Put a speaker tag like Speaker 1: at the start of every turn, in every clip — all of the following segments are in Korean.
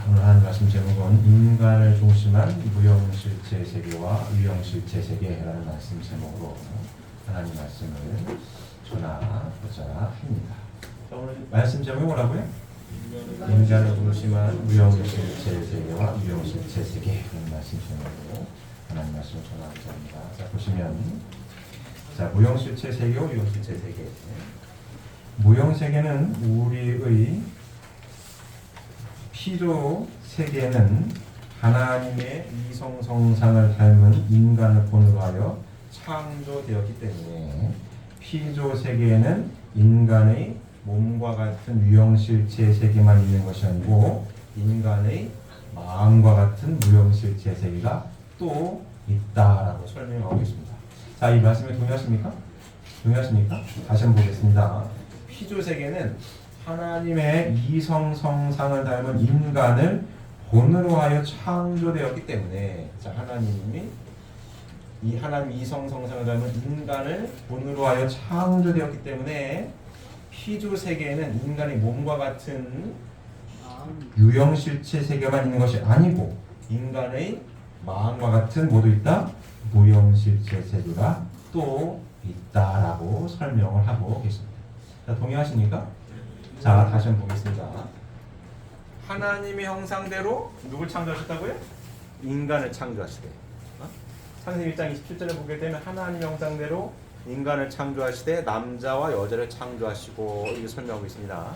Speaker 1: 오늘 하는 말씀 제목은 인간을 중심한 무형실체 세계와 유형실체 세계라는 말씀 제목으로 하나님 말씀을 전하고자 합니다. 자, 오늘 말씀 제목이 뭐라고요? 인간을 중심한 무형실체 세계와 유형실체 세계라는 말씀 제목으로 하나님 말씀을 전하고자 합니다. 자, 보시면 무형실체 세계와 유형실체 세계. 무형세계는 우리의 피조 세계는 하나님의 이성성상을 닮은 인간을 본으로 하여 창조되었기 때문에 피조 세계에는 인간의 몸과 같은 유형실체 세계만 있는 것이 아니고 인간의 마음과 같은 무형실체 세계가 또 있다라고 설명하고 있습니다. 자, 이 말씀에 동의하십니까? 동의하십니까? 다시 한번 보겠습니다. 피조 세계는 하나님의 이성성상을 닮은 인간을 본으로 하여 창조되었기 때문에, 자, 하나님이 이 하나님 이성성상을 닮은 인간을 본으로 하여 창조되었기 때문에 피조 세계에는 인간의 몸과 같은 유형실체 세계만 있는 것이 아니고 인간의 마음과 같은 모두 있다 무형실체 세계가 또 있다라고 설명을 하고 계십니다. 자, 동의하십니까? 자, 다시 한번 보겠습니다. 하나님의 형상대로 누굴 창조하셨다고요? 인간을 창조하시되. 창세기 1장 27절에 보게 되면 하나님의 형상대로 인간을 창조하시되 남자와 여자를 창조하시고 이렇게 설명하고 있습니다.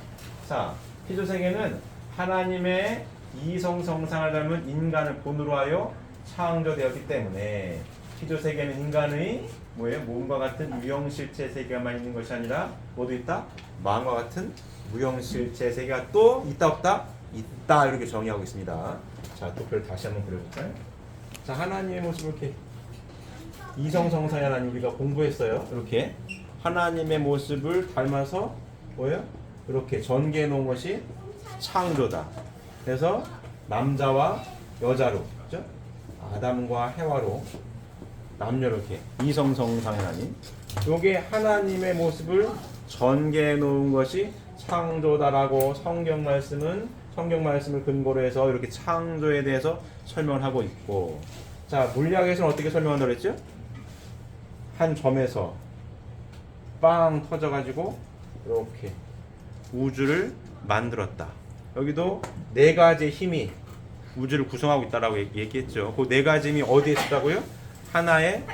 Speaker 1: 자, 피조 세계는 하나님의 이성성상을 닮은 인간을 본으로 하여 창조되었기 때문에 피조 세계는 인간의 뭐예요? 몸과 같은 유형실체 세계만 있는 것이 아니라 모두 있다? 마음과 같은 무형실체 세계가 또 있다 없다? 있다, 이렇게 정의하고 있습니다. 자, 도표를 다시 한번 그려볼까요? 자, 하나님의 모습을 이렇게 이성성상의 하나님 우리가 공부했어요. 이렇게 하나님의 모습을 닮아서 뭐예요? 이렇게 전개해 놓은 것이 창조다. 그래서 남자와 여자로, 그죠? 아담과 해와로 남녀 이렇게 이성성상의 하나님. 요게 하나님의 모습을 전개해 놓은 것이 창조다라고 성경 말씀을 근거로 해서 이렇게 창조에 대해서 설명을 하고 있고, 자, 물리학에서는 어떻게 설명한다고 그랬죠? 한 점에서 빵 터져가지고 이렇게 우주를 만들었다. 여기도 네 가지의 힘이 우주를 구성하고 있다라고 얘기했죠. 그 네 가지 힘이 어디에 있었다고요? 하나의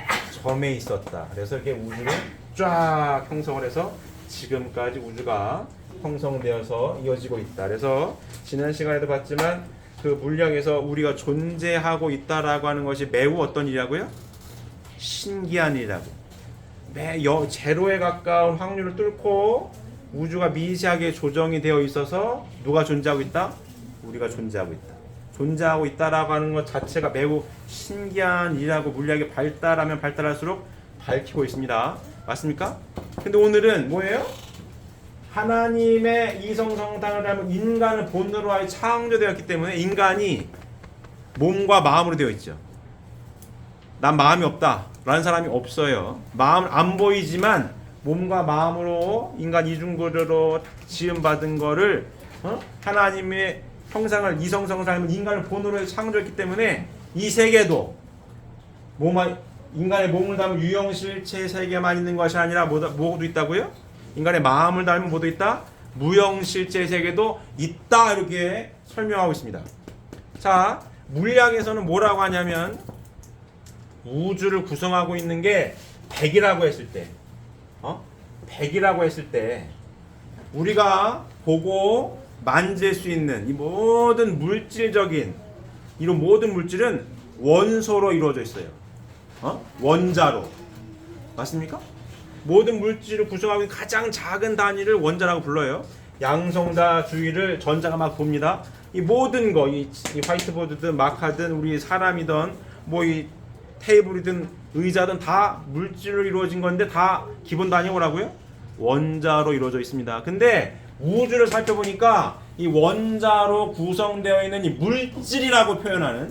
Speaker 1: 점에 있었다. 그래서 이렇게 우주를 쫙 형성을 해서 지금까지 우주가 형성되어서 이어지고 있다. 그래서 지난 시간에도 봤지만 그 물리학에서 우리가 존재하고 있다라고 하는 것이 매우 어떤 일이라고요? 신기한 일이라고. 제로에 가까운 확률을 뚫고 우주가 미세하게 조정이 되어 있어서 누가 존재하고 있다? 우리가 존재하고 있다. 존재하고 있다라고 하는 것 자체가 매우 신기한 일이라고 물리학이 발달하면 발달할수록 밝히고 있습니다. 맞습니까? 근데 오늘은 뭐예요? 하나님의 이성성상을 닮은 인간을 본으로 하여 창조되었기 때문에 인간이 몸과 마음으로 되어 있죠. 난 마음이 없다 라는 사람이 없어요. 마음 안 보이지만 몸과 마음으로 인간 이중구조로 지음받은 거를 하나님의 형상을 이성성상을 닮은 인간을 본으로 해서 창조했기 때문에 이 세계도 인간의 몸을 닮은 유형실체 세계만 있는 것이 아니라 뭐도 있다고요? 인간의 마음을 닮은 뭐도 있다? 무형실체 세계도 있다, 이렇게 설명하고 있습니다. 자, 물리학에서는 뭐라고 하냐면 우주를 구성하고 있는 게 100이라고 했을 때 100이라고 했을 때 우리가 보고 만질 수 있는 이 모든 물질적인 이런 모든 물질은 원소로 이루어져 있어요. 원자로. 맞습니까? 모든 물질을 구성하고 있는 가장 작은 단위를 원자라고 불러요. 양성자 주위를 전자가 막 돕니다. 이 모든 거, 이 화이트보드든 마카든 우리 사람이든 뭐 이 테이블이든 의자든 다 물질로 이루어진 건데 다 기본 단위가 뭐라고요? 원자로 이루어져 있습니다. 근데 우주를 살펴보니까 이 원자로 구성되어 있는 이 물질이라고 표현할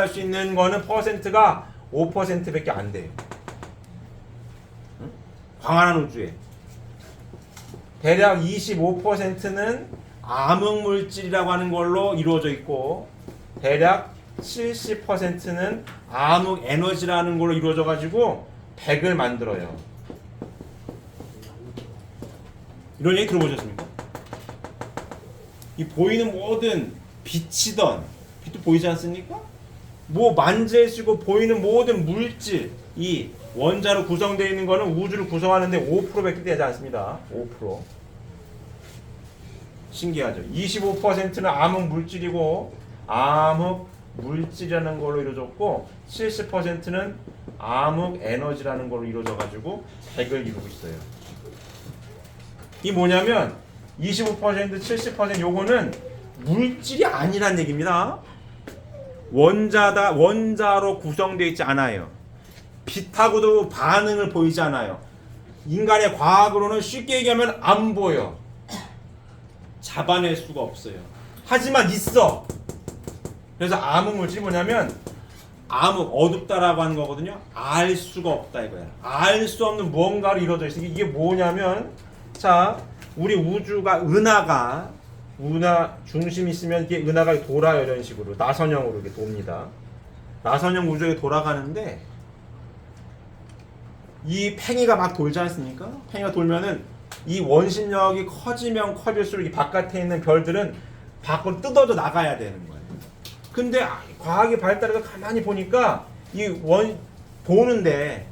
Speaker 1: 수 있는 거는 퍼센트가 5%밖에 안 돼요. 광활한 우주에 대략 25%는 암흑물질이라고 하는 걸로 이루어져 있고 대략 70%는 암흑에너지라는 걸로 이루어져 가지고 백을 만들어요. 이런 얘기 들어보셨습니까? 이 보이는 모든 빛이던 빛도 보이지 않습니까? 뭐 만질 고 보이는 모든 물질이 원자로 구성되어 있는 거는 우주를 구성하는데 5%밖에 되지 않습니다. 5%. 신기하죠. 25%는 암흑 물질이고 암흑 물질이라는 걸로 이루어졌고 70%는 암흑 에너지라는 걸로 이루어져 가지고 100을 이루고 있어요. 이 뭐냐면 25% 70% 요거는 물질이 아니란 얘기입니다. 원자로 구성되어 있지 않아요. 빛하고도 반응을 보이지 않아요. 인간의 과학으로는 쉽게 얘기하면 안 보여. 잡아낼 수가 없어요. 하지만 있어. 그래서 암흑물질이 뭐냐면 어둡다라고 하는 거거든요. 알 수가 없다 이거야. 알 수 없는 무언가로 이루어져 있으니 이게 뭐냐면 자 우리 우주가 은하 중심이 있으면 이게 은하가 돌아요. 이런 식으로 나선형으로 이렇게 돕니다. 나선형 우주에 돌아가는데 이 팽이가 막 돌지 않습니까? 팽이가 돌면은 이 원심력이 커지면 커질수록 이 바깥에 있는 별들은 밖으로 뜯어져 나가야 되는 거예요. 근데 과학이 발달해서 가만히 보니까 도는데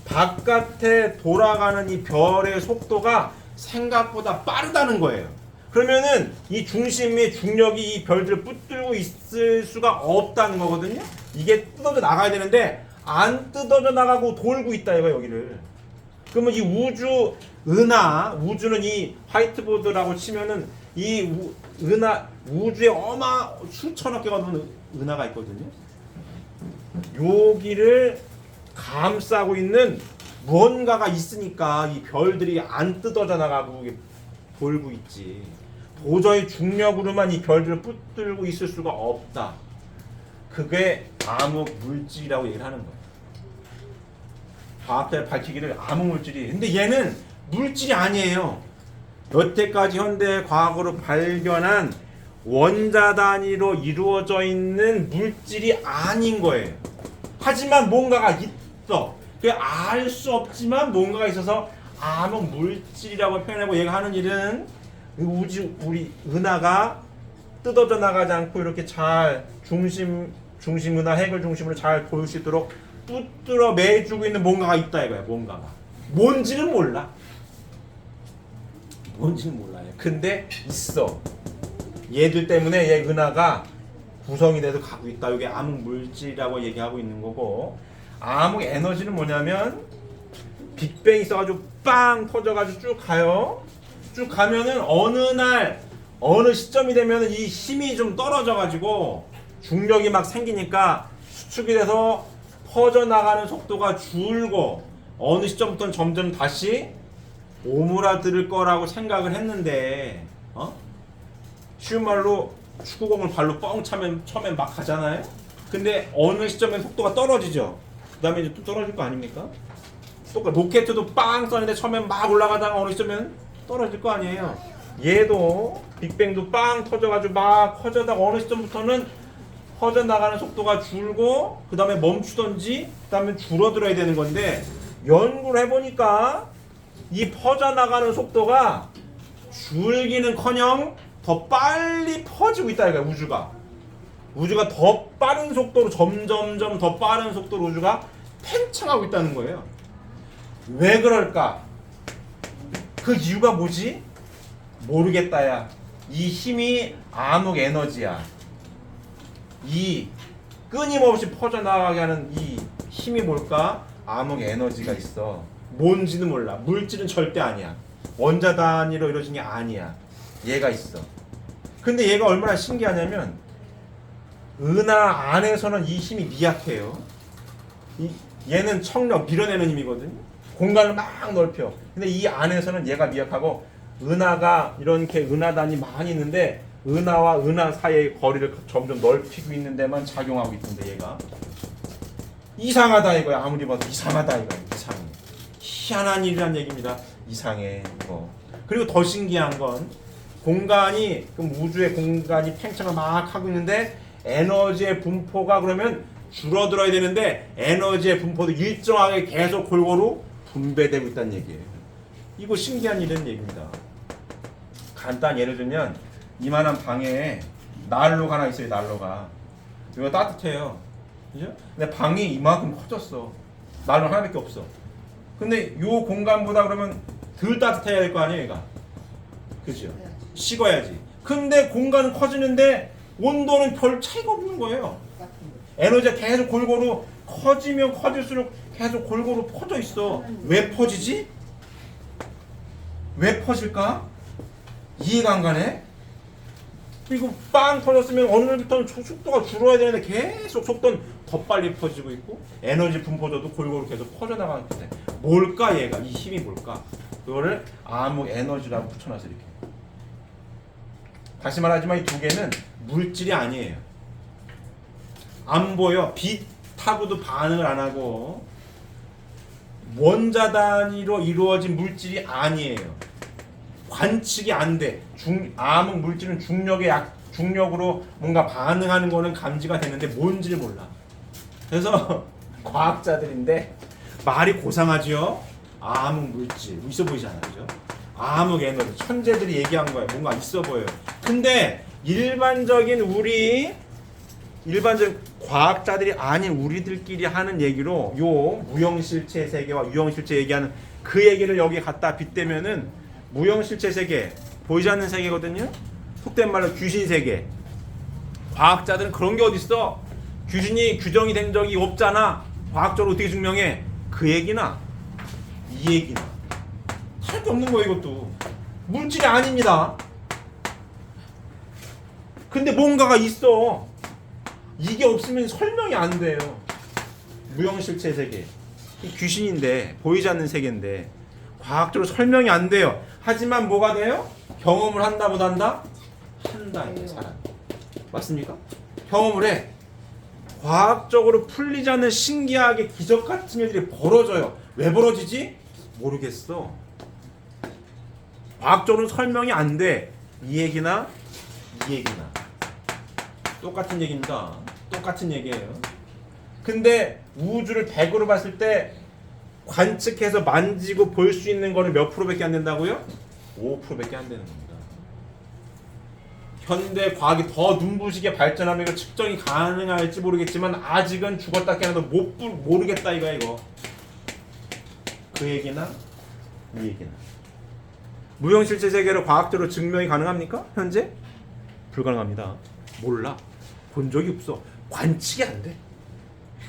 Speaker 1: 바깥에 돌아가는 이 별의 속도가 생각보다 빠르다는 거예요. 그러면은 이 중심의 중력이 이 별들을 붙들고 있을 수가 없다는 거거든요. 이게 뜯어져 나가야 되는데 안 뜯어져 나가고 돌고 있다 이거 여기를. 그러면 이 우주는 이 화이트보드라고 치면은 이 우주에 수천억 개가 넘는 은하가 있거든요. 여기를 감싸고 있는 무언가가 있으니까 이 별들이 안 뜯어져 나가고 돌고 있지. 도저히 중력으로만 이 별들을 붙들고 있을 수가 없다. 그게 암흑 물질이라고 얘기를 하는 거예요. 과학자의 밝히기를 암흑 물질이. 근데 얘는 물질이 아니에요. 여태까지 현대 과학으로 발견한 원자 단위로 이루어져 있는 물질이 아닌 거예요. 하지만 뭔가가 있어. 알 수 없지만 뭔가가 있어서 암흑 물질이라고 표현하고 얘가 하는 일은 우리 은하가 뜯어져 나가지 않고 이렇게 잘 중심 은하 핵을 중심으로 잘 돌 수 있도록 붙들어 매주고 있는 뭔가가 있다 이거야. 뭔가가 뭔지는 몰라요. 근데 있어. 얘들 때문에 얘 은하가 구성이 돼서 가고 있다. 이게 암흑 물질이라고 얘기하고 있는 거고, 암흑 에너지는 뭐냐면 빅뱅이 있어가지고 빵 터져가지고 쭉 가요. 쭉 가면은 어느 시점이 되면은 이 힘이 좀 떨어져가지고 중력이 막 생기니까 수축이 돼서 퍼져나가는 속도가 줄고 어느 시점부터는 점점 다시 오므라들 거라고 생각을 했는데 쉬운 말로 축구공을 발로 뻥 차면 처음엔 막 가잖아요. 근데 어느 시점에 속도가 떨어지죠. 그 다음에 이제 또 떨어질 거 아닙니까? 똑같아. 로켓도 빵 쏘는데 처음엔 막 올라가다가 어느 시점엔 떨어질 거 아니에요. 얘도 빅뱅도 빵 터져가지고 막 커져다가 어느 시점부터는 퍼져나가는 속도가 줄고 그 다음에 멈추던지 그 다음에 줄어들어야 되는 건데, 연구를 해보니까 이 퍼져나가는 속도가 줄기는커녕 더 빨리 퍼지고 있다 이거야. 우주가 더 빠른 속도로 점점점 더 빠른 속도로 우주가 팽창하고 있다는 거예요. 왜 그럴까? 그 이유가 뭐지? 모르겠다야. 이 힘이 암흑 에너지야. 이 끊임없이 퍼져나가게 하는 이 힘이 뭘까? 암흑 에너지가 있어. 뭔지는 몰라. 물질은 절대 아니야. 원자 단위로 이루어진 게 아니야. 얘가 있어. 근데 얘가 얼마나 신기하냐면 은하 안에서는 이 힘이 미약해요. 얘는 청력, 밀어내는 힘이거든요. 공간을 막 넓혀. 근데 이 안에서는 얘가 미약하고, 은하가 이렇게 은하단이 많이 있는데 은하와 은하 사이의 거리를 점점 넓히고 있는 데만 작용하고 있던데 얘가 이상하다 이거야. 아무리 봐도 이상하다 이거야. 이상해. 희한한 일이란 얘기입니다. 이상해 이거. 그리고 더 신기한 건 공간이 그럼 우주의 공간이 팽창을 막 하고 있는데 에너지의 분포가 그러면 줄어들어야 되는데 에너지의 분포도 일정하게 계속 골고루 분배되고 있다는 얘기예요. 이거 신기한 일은 얘기입니다. 간단 예를 들면 이만한 방에 난로가 하나 있어요. 난로가 이거 따뜻해요. 그죠? 근데 방이 이만큼 커졌어. 난로 하나밖에 없어. 근데 요 공간보다 그러면 덜 따뜻해야 될 거 아니에요, 얘가. 그죠? 식어야지. 근데 공간은 커지는데 온도는 별 차이가 없는 거예요. 에너지가 계속 골고루 커지면 커질수록 계속 골고루 퍼져 있어. 왜 퍼지지? 왜 퍼질까? 이해가 안 가네? 그리고 빵 터졌으면 어느 날부터는 속도가 줄어야 되는데 계속 속도는 더 빨리 퍼지고 있고 에너지 분포도도 골고루 계속 퍼져나가는 건데 뭘까 얘가? 이 힘이 뭘까? 그거를 암흑 에너지라고 붙여놔서 이렇게. 다시 말하지만 이 두 개는 물질이 아니에요. 안 보여. 빛하고도 반응을 안 하고 원자 단위로 이루어진 물질이 아니에요. 관측이 안 돼. 암흑 물질은 중력으로 뭔가 반응하는 거는 감지가 되는데 뭔지를 몰라. 그래서 과학자들인데 말이 고상하지요. 암흑 물질 있어 보이잖아요, 그죠? 암흑 에너지 천재들이 얘기한 거예요. 뭔가 있어 보여요. 근데 일반적인 과학자들이 아닌 우리들끼리 하는 얘기로 요 무형실체 세계와 유형실체 얘기하는 그 얘기를 여기 갖다 빗대면은 무형실체 세계 보이지 않는 세계거든요. 속된 말로 귀신 세계. 과학자들은 그런 게 어딨어? 귀신이 규정이 된 적이 없잖아. 과학적으로 어떻게 증명해? 그 얘기나 이 얘기나 할 게 없는 거예요. 이것도 물질이 아닙니다. 근데 뭔가가 있어. 이게 없으면 설명이 안 돼요. 무형실체 세계 귀신인데 보이지 않는 세계인데 과학적으로 설명이 안 돼요. 하지만 뭐가 돼요? 경험을 한다 못한다? 한다. 이게 사람 맞습니까? 경험을 해. 과학적으로 풀리지 않는 신기하게 기적 같은 일들이 벌어져요. 왜 벌어지지? 모르겠어. 과학적으로 설명이 안 돼. 이 얘기나 이 얘기나 똑같은 얘기입니다. 똑같은 얘기예요. 근데 우주를 100으로 봤을 때 관측해서 만지고 볼 수 있는 거는 몇 프로밖에 안 된다고요? 5%밖에 안 되는 겁니다. 현대 과학이 더 눈부시게 발전하면 이거 측정이 가능할지 모르겠지만 아직은 죽었다 깨어나도 모르겠다 이거. 그 얘기나 이 얘기나. 무형실체 세계로 과학적으로 증명이 가능합니까? 현재? 불가능합니다. 몰라. 본 적이 없어. 관측이 안 돼.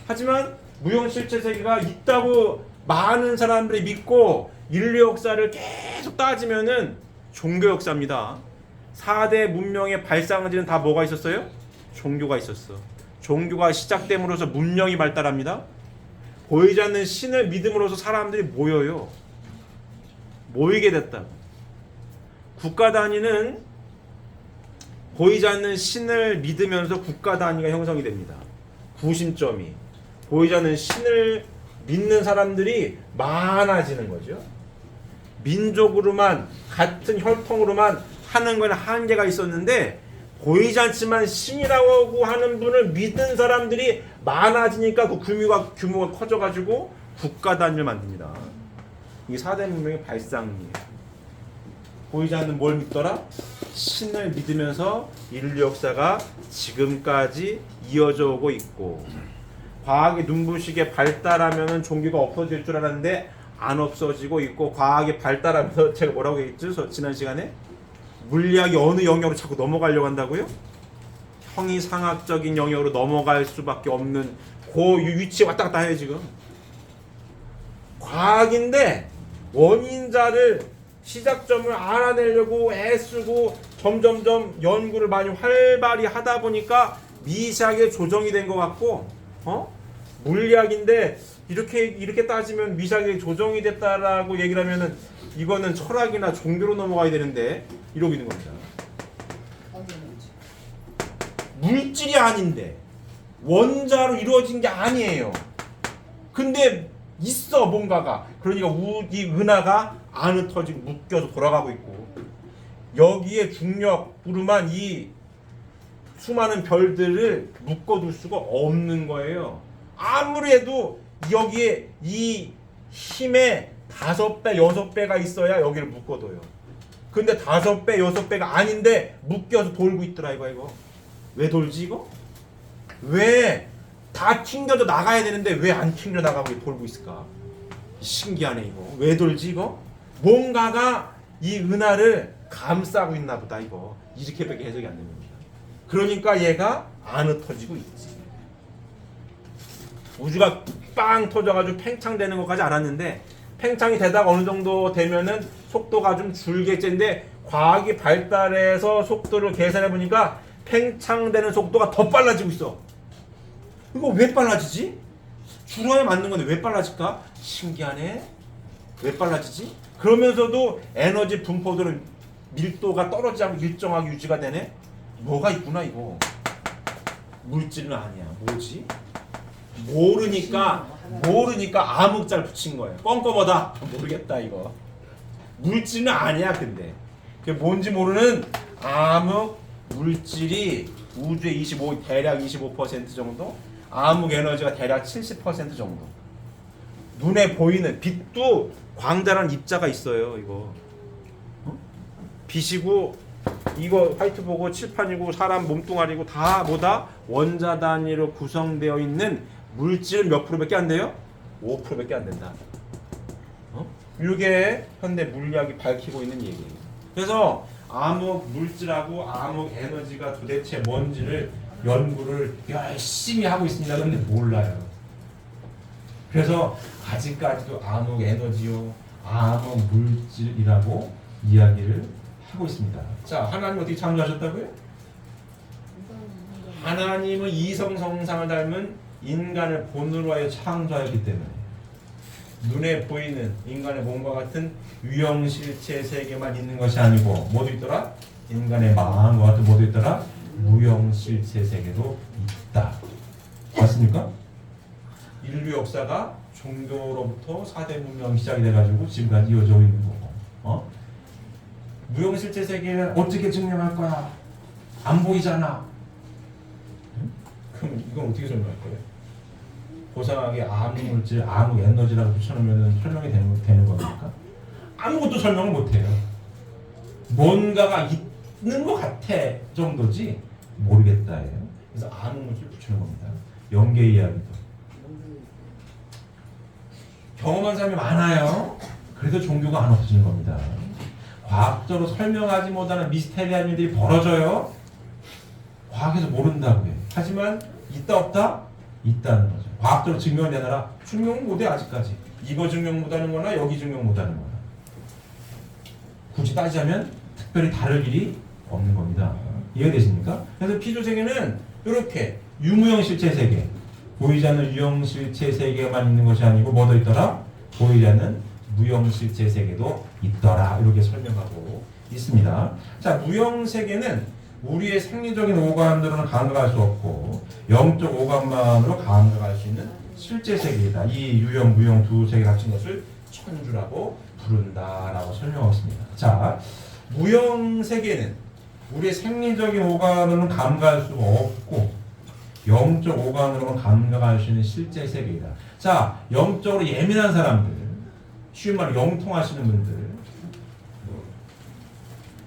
Speaker 1: 하지만 무형실체 세계가 있다고 많은 사람들이 믿고 인류 역사를 계속 따지면은 종교 역사입니다. 4대 문명의 발상지는 다 뭐가 있었어요? 종교가 있었어. 종교가 시작됨으로써 문명이 발달합니다. 보이지 않는 신을 믿음으로써 사람들이 모여요. 모이게 됐다고. 국가 단위는 보이지 않는 신을 믿으면서 국가 단위가 형성이 됩니다. 구심점이 보이지 않는 신을 믿는 사람들이 많아지는 거죠. 민족으로만 같은 혈통으로만 하는 건 한계가 있었는데 보이지 않지만 신이라고 하는 분을 믿는 사람들이 많아지니까 그 규모가 커져가지고 국가 단위를 만듭니다. 이게 4대 문명의 발상이에요. 보이지 않는 뭘 믿더라? 신을 믿으면서 인류 역사가 지금까지 이어져 오고 있고 과학이 눈부시게 발달하면 종교가 없어질 줄 알았는데 안 없어지고 있고 과학이 발달하면서 제가 뭐라고 했죠? 지난 시간에 물리학이 어느 영역으로 자꾸 넘어가려고 한다고요? 형이상학적인 영역으로 넘어갈 수밖에 없는 그 위치에 왔다 갔다 해요 지금. 과학인데 원인자를 시작점을 알아내려고 애쓰고 점점점 연구를 많이 활발히 하다 보니까 미세하게 조정이 된 것 같고 물리학인데 이렇게 따지면 미세하게 조정이 됐다라고 얘기를 하면은 이거는 철학이나 종교로 넘어가야 되는데 이러고 있는 겁니다. 물질이 아닌데 원자로 이루어진 게 아니에요. 근데 있어 뭔가가. 그러니까 이 은하가 안 흩어지고 묶여서 돌아가고 있고 여기에 중력으로만 이 수많은 별들을 묶어둘 수가 없는 거예요. 아무리 해도 여기에 이 힘의 5배, 6배가 있어야 여기를 묶어둬요. 근데 5배, 6배가 아닌데 묶여서 돌고 있더라 이거. 왜 돌지 이거? 왜 다 튕겨져 나가야 되는데 왜 안 튕겨 나가고 돌고 있을까? 신기하네 이거. 왜 돌지 이거? 뭔가가 이 은하를 감싸고 있나 보다 이거. 이렇게밖에 해석이 안 됩니다. 그러니까 얘가 안 흩어지고 있지. 우주가 빵 터져가지고 팽창되는 것까지 알았는데 팽창이 되다가 어느 정도 되면은 속도가 좀 줄겠지인데 과학이 발달해서 속도를 계산해 보니까 팽창되는 속도가 더 빨라지고 있어. 이거 왜 빨라지지? 주로에 맞는 건데 왜 빨라질까? 신기하네. 왜 빨라지지? 그러면서도 에너지 분포도는 밀도가 떨어지지 않고 일정하게 유지가 되네. 뭐가 있구나 이거. 물질은 아니야. 뭐지? 모르니까 암흑자를 붙인 거예요. 껌껌하다. 모르겠다 이거. 물질은 아니야 근데. 그게 뭔지 모르는 암흑 물질이 우주의 대략 25% 정도? 암흑 에너지가 대략 70% 정도. 눈에 보이는 빛도 광대라는 입자가 있어요 이거. 빛이고 이거 화이트보고 칠판이고 사람 몸뚱아리고 다 뭐다? 원자 단위로 구성되어 있는 물질은 몇 프로밖에 안 돼요? 5%밖에 안 된다. 이게 현대 물리학이 밝히고 있는 얘기예요. 그래서 암흑 물질하고 암흑 에너지가 도대체 뭔지를 연구를 열심히 하고 있습니다. 그런데 몰라요. 그래서 아직까지도 암흑 에너지요, 암흑 물질이라고 이야기를 하고 있습니다. 자, 하나님 어떻게 창조하셨다고요? 하나님은 이성성상을 닮은 인간을 본으로 하여 창조하였기 때문에 눈에 보이는 인간의 몸과 같은 유형실체 세계만 있는 것이 아니고 뭐도 있더라? 인간의 마음과 같은 뭐도 있더라? 무형실체 세계도 있다. 맞습니까? 인류 역사가 종교로부터 4대 문명이 시작이 돼가지고 지금까지 이어져 있는 거고. 무형실체 세계는 어떻게 증명할 거야? 안 보이잖아. 그럼 이건 어떻게 설명할 거예요? 고상하게 암흑물질, 암흑 에너지라고 붙여놓으면 설명이 되는 겁니까? 아무것도 설명을 못해요. 뭔가가 있는 것 같아 정도지 모르겠다예요. 그래서 암흑물질 붙이는 겁니다. 영계 이야기도. 경험한 사람이 많아요. 그래서 종교가 안 없어지는 겁니다. 과학적으로 설명하지 못하는 미스테리한 일들이 벌어져요. 과학에서 모른다고 해요. 하지만 있다 없다? 있다는 거죠. 과학적으로 증명되느라 증명은 못해 아직까지. 이거 증명 못하는 거나 여기 증명 못하는 거나. 굳이 따지자면 특별히 다를 일이 없는 겁니다. 이해되십니까? 그래서 피조세계는 이렇게 유무형 실체 세계, 보이지 않는 유형 실체 세계만 있는 것이 아니고 뭐도 있더라? 보이지 않는 무형 실체 세계도 있더라. 이렇게 설명하고 있습니다. 자, 무형 세계는 우리의 생리적인 오감으로는 감각할 수 없고 영적 오감만으로 감각할 수 있는 실제 세계이다. 이 유형, 무형 두 세계를 합친 것을 천주라고 부른다라고 설명하고 있습니다. 자, 무형 세계는 우리의 생리적인 오감으로는 감각할 수가 없고 영적 오감으로는 감각할 수 있는 실제 세계이다. 자, 영적으로 예민한 사람들, 쉬운 말로 영통하시는 분들,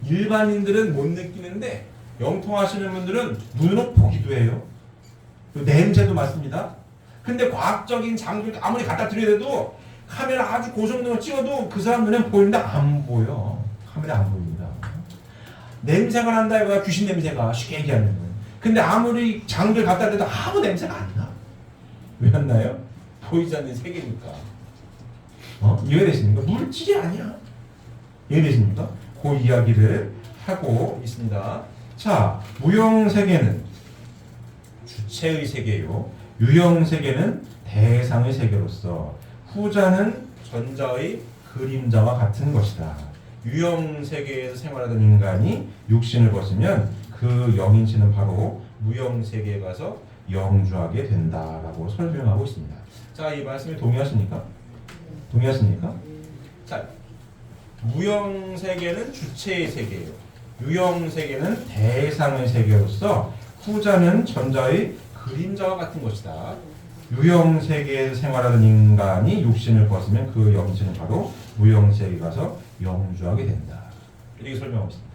Speaker 1: 일반인들은 못 느끼는데 영통하시는 분들은 눈으로 보기도 해요. 냄새도 맡습니다. 근데 과학적인 장비를 아무리 갖다 드려도 카메라 아주 고성능을 찍어도 그 사람 눈에 보이는데 안 보여. 카메라 안 보입니다. 냄새가 난다 이거야. 귀신 냄새가 쉽게 얘기하면. 근데 아무리 장비를 갖다 대도 아무 냄새가 안 나. 왜 안 나요? 보이지 않는 세계니까. 이해되십니까? 물질이 아니야. 이해되십니까? 그 이야기를 하고 있습니다. 자, 무형 세계는 주체의 세계요. 유형 세계는 대상의 세계로서 후자는 전자의 그림자와 같은 것이다. 유형 세계에서 생활하던 인간이 육신을 벗으면 그 영인치는 바로 무형 세계에 가서 영주하게 된다라고 설명하고 있습니다. 자, 이 말씀에 동의하십니까? 동의하십니까? 자, 무형 세계는 주체의 세계예요. 유형세계는 대상의 세계로서 후자는 전자의 그림자와 같은 것이다. 유형세계에서 생활하는 인간이 육신을 벗으면 그 영체는 바로 무형세계에 가서 영주하게 된다. 이렇게 설명하고 있습니다.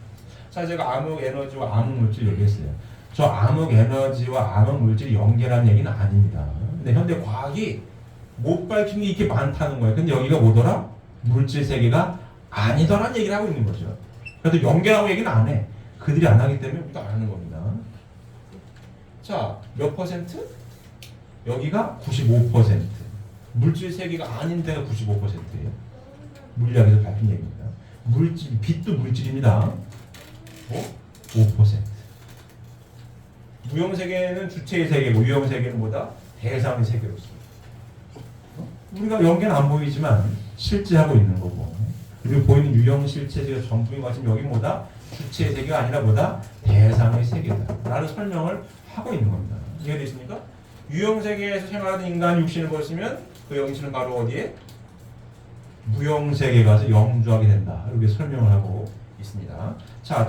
Speaker 1: 자, 제가 암흑 에너지와 암흑 물질 얘기했어요. 저 암흑 에너지와 암흑 물질이 연계라는 얘기는 아닙니다. 근데 현대 과학이 못 밝힌 게 이렇게 많다는 거예요. 근데 여기가 뭐더라? 물질 세계가 아니더라는 얘기를 하고 있는 거죠. 그래도 연계라고 얘기는 안 해. 그들이 안 하기 때문에 우리가 안 하는 겁니다. 자, 몇 퍼센트? 여기가 95%. 물질 세계가 아닌 데가 95%예요. 물리학에서 밝힌 얘기입니다. 물질, 빛도 물질입니다. 5%. 무형세계는 주체의 세계고 유형세계는 뭐다? 대상의 세계로서. 우리가 연계는 안 보이지만 실제하고 있는 거고. 그리고 보이는 유형 실체가 전부인 것은 여기 뭐다? 주체의 세계가 아니라 뭐다? 대상의 세계다. 라는 설명을 하고 있는 겁니다. 이해되십니까? 유형 세계에서 생활하는 인간 육신을 벗으면 그 영신은 바로 어디에? 무형 세계에 가서 영주하게 된다. 이렇게 설명을 하고 있습니다. 자,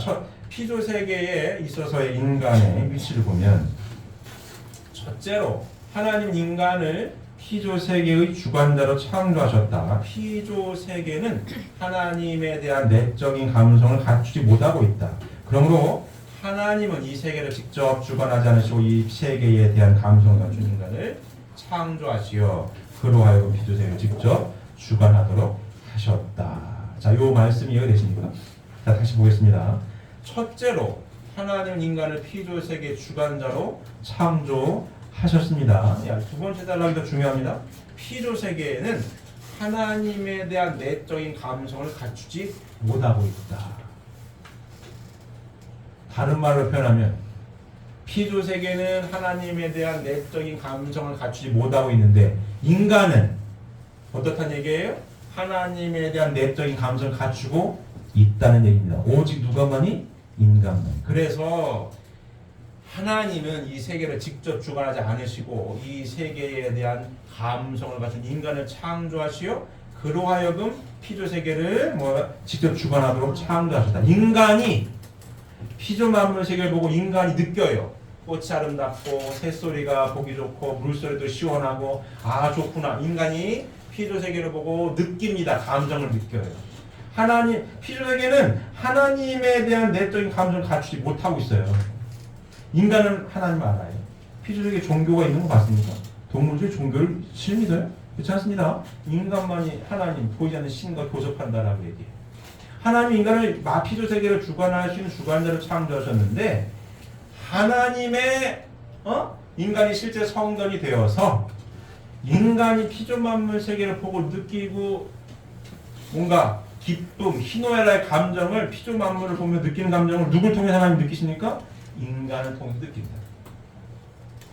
Speaker 1: 피조 세계에 있어서의 인간의 위치를 보면 첫째로 하나님 인간을 피조 세계의 주관자로 창조하셨다. 피조 세계는 하나님에 대한 내적인 감성을 갖추지 못하고 있다. 그러므로 하나님은 이 세계를 직접 주관하지 않으시고 이 세계에 대한 감성을 갖춘 인간을 창조하시어 그로 하여금 피조 세계를 직접 주관하도록 하셨다. 자, 요 말씀이 이해되십니까? 자, 다시 보겠습니다. 첫째로 하나님은 인간을 피조 세계 주관자로 창조하셨습니다. 두 번째 단락이 더 중요합니다. 피조 세계에는 하나님에 대한 내적인 감성을 갖추지 못하고 있다. 다른 말로 표현하면 피조 세계는 하나님에 대한 내적인 감성을 갖추지 못하고 있는데 인간은 어떻다는 얘기예요? 하나님에 대한 내적인 감성을 갖추고 있다는 얘기입니다. 오직 누가만이? 인간만. 그래서 하나님은 이 세계를 직접 주관하지 않으시고 이 세계에 대한 감성을 갖춘 인간을 창조하시어 그로 하여금 피조 세계를 직접 주관하도록 창조하셨다. 인간이 피조 만물 세계를 보고 인간이 느껴요. 꽃이 아름답고 새소리가 보기 좋고 물소리도 시원하고 아 좋구나. 인간이 피조 세계를 보고 느낍니다. 감정을 느껴요. 하나님 피조 세계는 하나님에 대한 내적인 감정을 갖추지 못하고 있어요. 인간은 하나님 알아요. 피조 세계 종교가 있는 거 맞습니까? 동물들 종교를 실믿어요? 그렇지 않습니다. 인간만이 하나님 보이지 않는 신과 교섭한다라고 얘기해요. 하나님 인간을 피조 세계를 주관할 수 있는 주관자로 창조하셨는데 하나님의 인간이 실제 성전이 되어서 인간이 피조 만물 세계를 보고 느끼고 뭔가 기쁨, 희노애락의 감정을 피조 만물을 보며 느끼는 감정을 누굴 통해 하나님 느끼십니까? 인간을 통해 느낀다.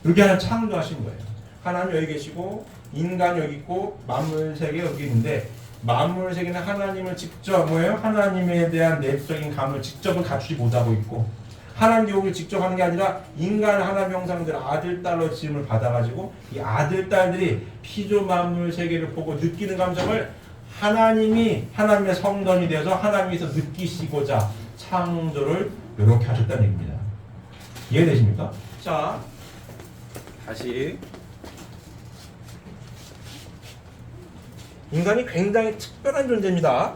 Speaker 1: 이렇게 하나님 창조하신 거예요. 하나님 여기 계시고 인간이 여기 있고 만물 세계 여기 있는데 만물 세계는 하나님을 직접 하나님에 대한 내적인 감을 직접은 갖추지 못하고 있고 하나님 욕을 직접 하는 게 아니라 인간 하나님 형상들 아들 딸로 지음을 받아가지고 이 아들 딸들이 피조 만물 세계를 보고 느끼는 감정을 하나님이 하나님의 성전이 되어서 하나님께서 느끼시고자 창조를 이렇게 하셨다는 얘기입니다. 이해되십니까? 자, 다시 인간이 굉장히 특별한 존재입니다.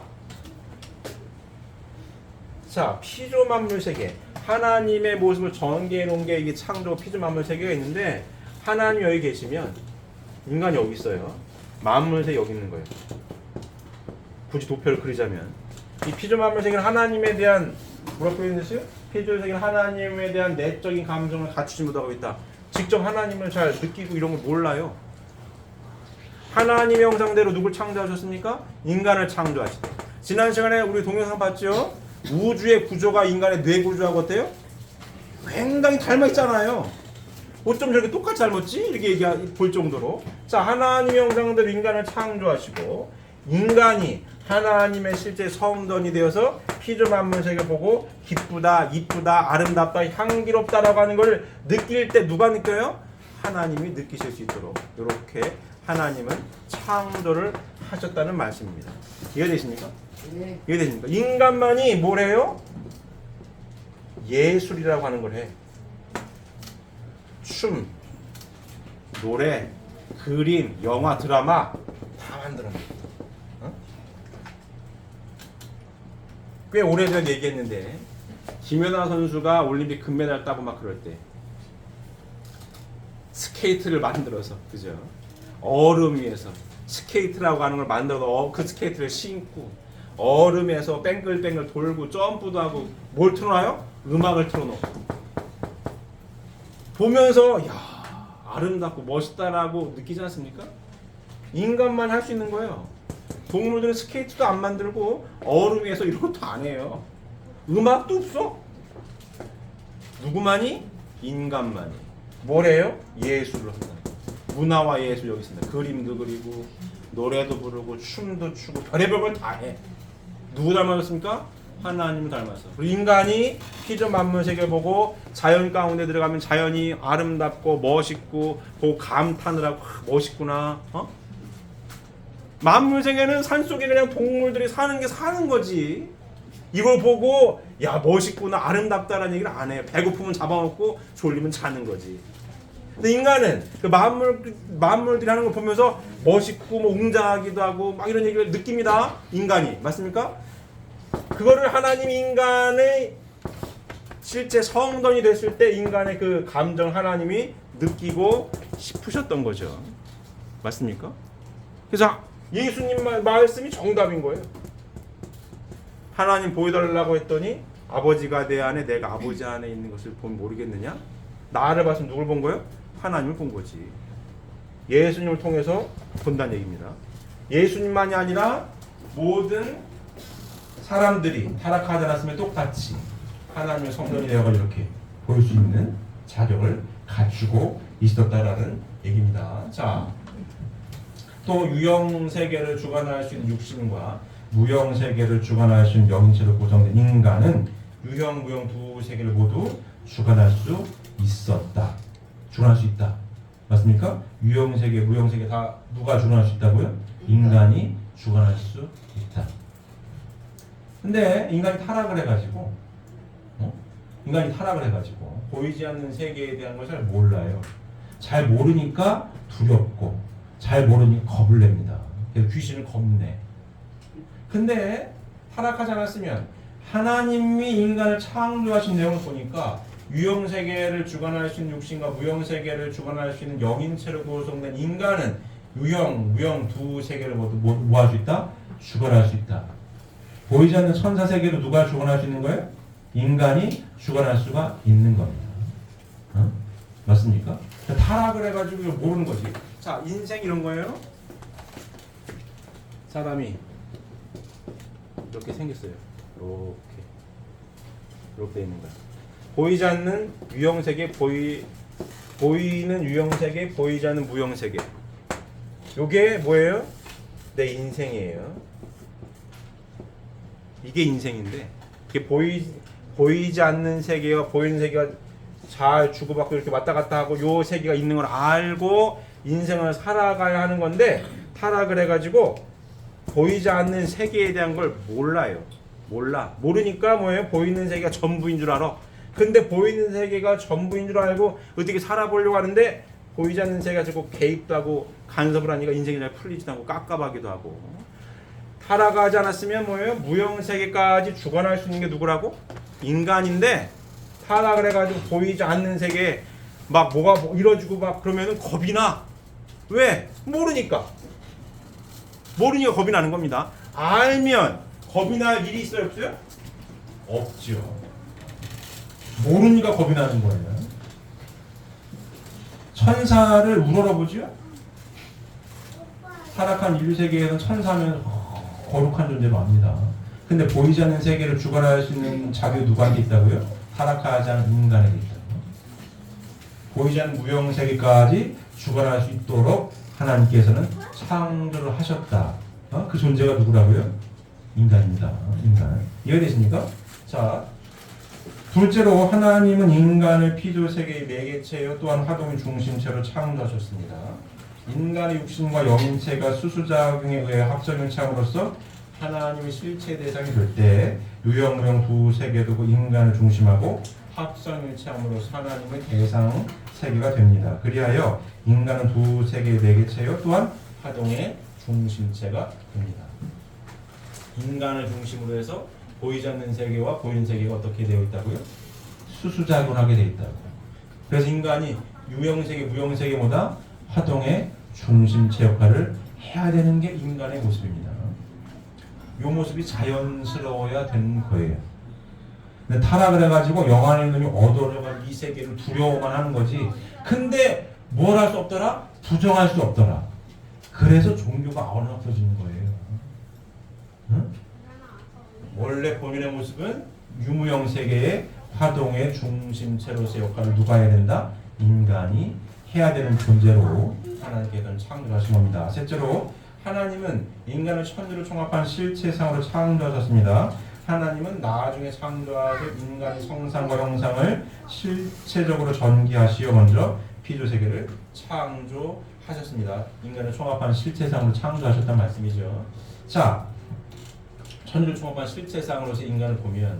Speaker 1: 자, 피조 만물 세계 하나님의 모습을 전개해 놓은 게 이게 창조 피조 만물 세계가 있는데 하나님 여기 계시면 인간이 여기 있어요. 만물 세계 여기 있는 거예요. 굳이 도표를 그리자면 이 피조 만물 세계는 하나님에 대한 뭐라고 표현했어요? 피조 세계는 하나님에 대한 내적인 감정을 갖추지 못하고 있다. 직접 하나님을 잘 느끼고 이런 걸 몰라요. 하나님의 형상대로 누굴 창조하셨습니까? 인간을 창조하시다. 지난 시간에 우리 동영상 봤죠? 우주의 구조가 인간의 뇌 구조하고 어때요? 굉장히 닮아있잖아요. 어쩜 저렇게 똑같이 닮았지? 이렇게 볼 정도로. 자, 하나님의 형상대로 인간을 창조하시고 인간이 하나님의 실제 성전이 되어서 피조 만물 세계 보고 기쁘다, 이쁘다, 아름답다, 향기롭다라고 하는 걸 느낄 때 누가 느껴요? 하나님이 느끼실 수 있도록 이렇게 하나님은 창조를 하셨다는 말씀입니다. 이해되십니까?
Speaker 2: 네.
Speaker 1: 이해되십니까? 인간만이 뭐래요? 예술이라고 하는 걸 해. 춤, 노래, 그림, 영화, 드라마 다 만들어내. 어? 꽤 오래전 얘기했는데 김연아 선수가 올림픽 금메달 따고 막 그럴 때 스케이트를 만들어서, 그죠? 얼음 위에서 스케이트라고 하는 걸 만들어서 그 스케이트를 신고 얼음에서 뱅글뱅글 돌고 점프도 하고 뭘 틀어놔요? 음악을 틀어놓고 보면서 야 아름답고 멋있다라고 느끼지 않습니까? 인간만 할 수 있는 거예요. 동물들은 스케이트도 안 만들고 얼음 위에서 이런 것도 안 해요. 음악도 없어. 누구만이? 인간만이. 뭐래요? 예술을 한다. 문화와 예술 여기 있습니다. 그림도 그리고 노래도 부르고 춤도 추고 별의별 걸 다 해. 누구 닮았습니까? 하나님을 닮았어. 그리고 인간이 피조 만물 세계 보고 자연 가운데 들어가면 자연이 아름답고 멋있고 보고 감탄을 하고 멋있구나. 어? 만물 세계는 산 속에 그냥 동물들이 사는 게 사는 거지. 이걸 보고 야 멋있구나 아름답다라는 얘기를 안 해요. 배고프면 잡아먹고 졸리면 자는 거지. 근데 인간은 그 만물들이 하는 걸 보면서 멋있고 뭐 웅장하기도 하고 막 이런 얘기를 느낍니다. 인간이 맞습니까? 그거를 하나님 인간의 실제 성전이 됐을 때 인간의 그 감정 하나님이 느끼고 싶으셨던 거죠. 맞습니까? 그래서 예수님 말씀이 정답인 거예요. 하나님 보여달라고 했더니 아버지가 내 안에 내가 아버지 안에 있는 것을 보면 모르겠느냐? 나를 봤으면 누굴 본 거예요? 하나님을 본 거지. 예수님을 통해서 본다는 얘기입니다. 예수님만이 아니라 모든 사람들이 타락하지 않았으면 똑같이 하나님의 성전이 되어가지고 이렇게 볼 수 있는 자격을 갖추고 있었다라는 얘기입니다. 자, 또 유형세계를 주관할 수 있는 육신과 무형세계를 주관할 수 있는 영체로 구성된 인간은 유형, 무형 두 세계를 모두 주관할 수 있었다. 주관할 수 있다. 맞습니까? 유형세계, 무형세계 다 누가 주관할 수 있다고요? 인간이 주관할 수 있다. 근데 인간이 타락을 해가지고 보이지 않는 세계에 대한 걸 잘 몰라요. 잘 모르니까 두렵고 잘 모르니까 겁을 냅니다. 그래서 귀신을 겁내. 근데 타락하지 않았으면 하나님이 인간을 창조하신 내용을 보니까 유형세계를 주관할 수 있는 육신과 무형세계를 주관할 수 있는 영인체로 구성된 인간은 유형, 무형 두 세계를 모두 뭐 할 수 있다? 주관할 수 있다. 보이지 않는 천사 세계도 누가 주관할 수 있는 거예요? 인간이 주관할 수가 있는 겁니다. 어? 맞습니까? 타락을 해가지고 모르는 거지. 자, 인생 이런 거예요. 사람이 이렇게 생겼어요. 이렇게 돼 있는 거야. 보이지 않는 유형세계, 보이는 유형세계, 보이지 않는 무형세계. 요게 뭐예요? 내 인생이에요. 이게 인생인데 이게 보이지 않는 세계와 보이는 세계가 잘 주고받고 이렇게 왔다 갔다 하고 요 세계가 있는 걸 알고 인생을 살아가야 하는 건데 타락을 해가지고 보이지 않는 세계에 대한 걸 몰라요. 모르니까 뭐예요? 보이는 세계가 전부인 줄 알아. 근데 보이는 세계가 전부인 줄 알고 어떻게 살아보려고 하는데 보이지 않는 세계가 자꾸 개입도 하고 간섭을 하니까 인생이 잘 풀리지도 않고 깝깝하기도 하고. 타락하지 않았으면 뭐예요? 무형세계까지 주관할 수 있는 게 누구라고? 인간인데 타락을 해가지고 보이지 않는 세계에 막 뭐가 이뤄지고 막 그러면은 겁이 나. 왜? 모르니까 겁이 나는 겁니다. 알면 겁이 날 일이 있어요? 없어요? 없죠. 모르니까 겁이 나는 거예요. 천사를 우러러보죠? 타락한 인류 세계에는 천사면 거룩한 존재로 압니다. 근데 보이지 않는 세계를 주관할 수 있는 자격이 누구한테 있다고요? 타락하지 않은 인간에게 있다고요. 보이지 않는 무형 세계까지 주관할 수 있도록 하나님께서는 창조를 하셨다. 그 존재가 누구라고요? 인간입니다. 인간. 이해되십니까? 자, 둘째로 하나님은 인간을 피조 세계의 매개체요 또한 화동의 중심체로 창조하셨습니다. 인간의 육신과 영인체가 수수작용에 의해 합성을 참으로써 하나님의 실체 대상이 될 때 유형, 무형 두 세계도 그 인간을 중심하고 합성일체함으로써 하나님의 대상 세계가 됩니다. 그리하여 인간은 두 세계의 매개체요 또한 화동의 중심체가 됩니다. 인간을 중심으로 해서 보이지 않는 세계와 보이는 세계가 어떻게 되어 있다고요? 수수작용하게 되어 있다고. 그래서 인간이 유형세계, 무형세계보다 화동의 중심체 역할을 해야 되는 게 인간의 모습입니다. 이 모습이 자연스러워야 되는 거예요. 근데 타락을 해가지고 영안의 놈이 얻어려가 이 세계를 두려워만 하는 거지. 근데 뭘 할 수 없더라? 부정할 수 없더라. 그래서 종교가 어나없어지는 거예요. 응? 원래 본인의 모습은 유무형 세계의 화동의 중심체로서의 역할을 누가 해야 된다? 인간이 해야 되는 존재로 하나님께서는 창조하신 겁니다. 셋째로 하나님은 인간을 천지로 총합한 실체상으로 창조하셨습니다. 하나님은 나중에 창조하실 인간의 성상과 형상을 실체적으로 전개하시어 먼저 피조세계를 창조하셨습니다. 인간을 총합한 실체상으로 창조하셨단 말씀이죠. 자, 천지를 총합한 실체상으로서 인간을 보면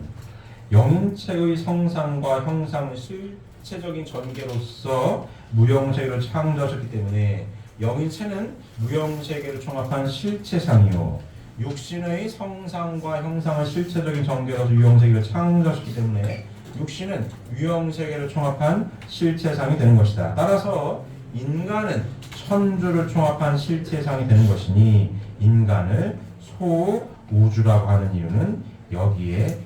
Speaker 1: 영체의 성상과 형상을 실체적인 전개로서 무형세계로 창조하셨기 때문에 영인체는 무형세계를 총합한 실체상이요 육신의 성상과 형상을 실체적인 전개로서 유형세계를 창조하셨기 때문에 육신은 유형세계를 총합한 실체상이 되는 것이다. 따라서 인간은 천주를 총합한 실체상이 되는 것이니 인간을 소우주라고 하는 이유는 여기에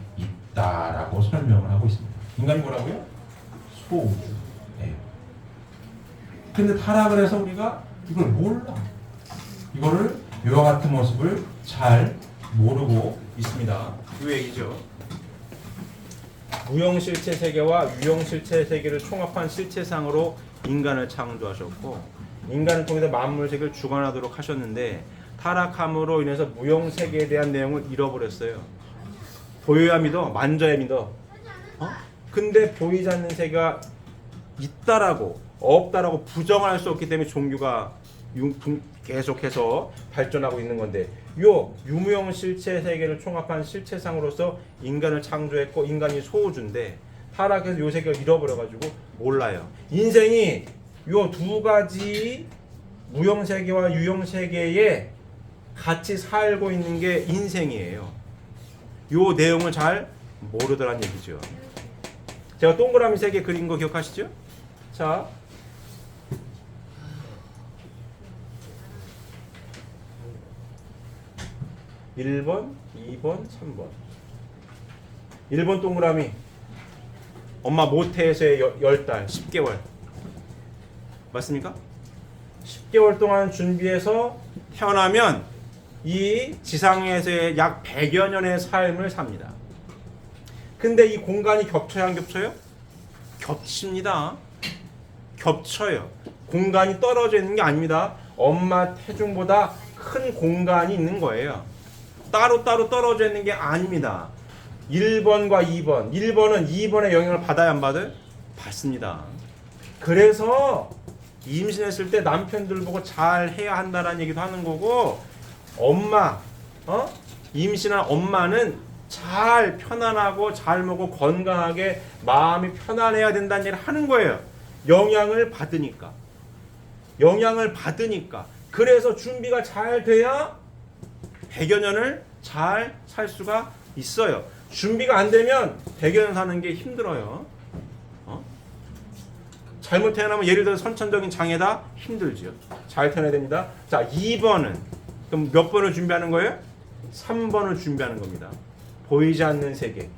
Speaker 1: 있다라고 설명을 하고 있습니다. 인간이 뭐라고요? 소우주. 네. 근데 타락을 해서 우리가 이걸 몰라. 이거를 이와 같은 모습을 잘 모르고 있습니다. 이 얘기죠. 무형실체 세계와 유형실체 세계를 총합한 실체상으로 인간을 창조하셨고 인간을 통해서 만물 세계를 주관하도록 하셨는데 타락함으로 인해서 무형세계에 대한 내용을 잃어버렸어요. 보여야 믿어, 만져야 믿어. 근데 보이지 않는 세계가 있다라고 없다라고 부정할 수 없기 때문에 종교가 계속해서 발전하고 있는 건데 요 유무형 실체 세계를 총합한 실체상으로서 인간을 창조했고 인간이 소우주인데 타락해서 요 세계를 잃어버려가지고 몰라요. 인생이 요 두 가지 무형 세계와 유형 세계에 같이 살고 있는 게 인생이에요. 요 내용을 잘 모르더란 얘기죠. 제가 동그라미 3개 그린 거 기억하시죠? 자, (1번) (2번) (3번) 1번 동그라미 엄마 모태에서의 10달 10개월 맞습니까? 10개월 동안 준비해서 태어나면 이 지상에서의 약 100여 년의 삶을 삽니다. 근데 이 공간이 겹쳐요 안 겹쳐요? 겹칩니다. 겹쳐요. 공간이 떨어져 있는 게 아닙니다. 엄마 태중보다 큰 공간이 있는 거예요. 따로따로 떨어져 있는 게 아닙니다. 1번과 2번. 1번은 2번의 영향을 받아야 안 받아요? 받습니다. 그래서 임신했을 때 남편들 보고 잘 해야 한다는 얘기도 하는 거고 엄마, 임신한 엄마는 잘 편안하고 잘 먹고 건강하게 마음이 편안해야 된다는 얘기를 하는 거예요. 영향을 받으니까. 그래서 준비가 잘 돼야 100여 년을 잘 살 수가 있어요. 준비가 안 되면 100여 년 사는 게 힘들어요. 잘못 태어나면 예를 들어 선천적인 장애다 힘들지요. 잘 태어나야 됩니다. 자, 2번은 그럼 몇 번을 준비하는 거예요? 3번을 준비하는 겁니다. 보이지 않는 세계,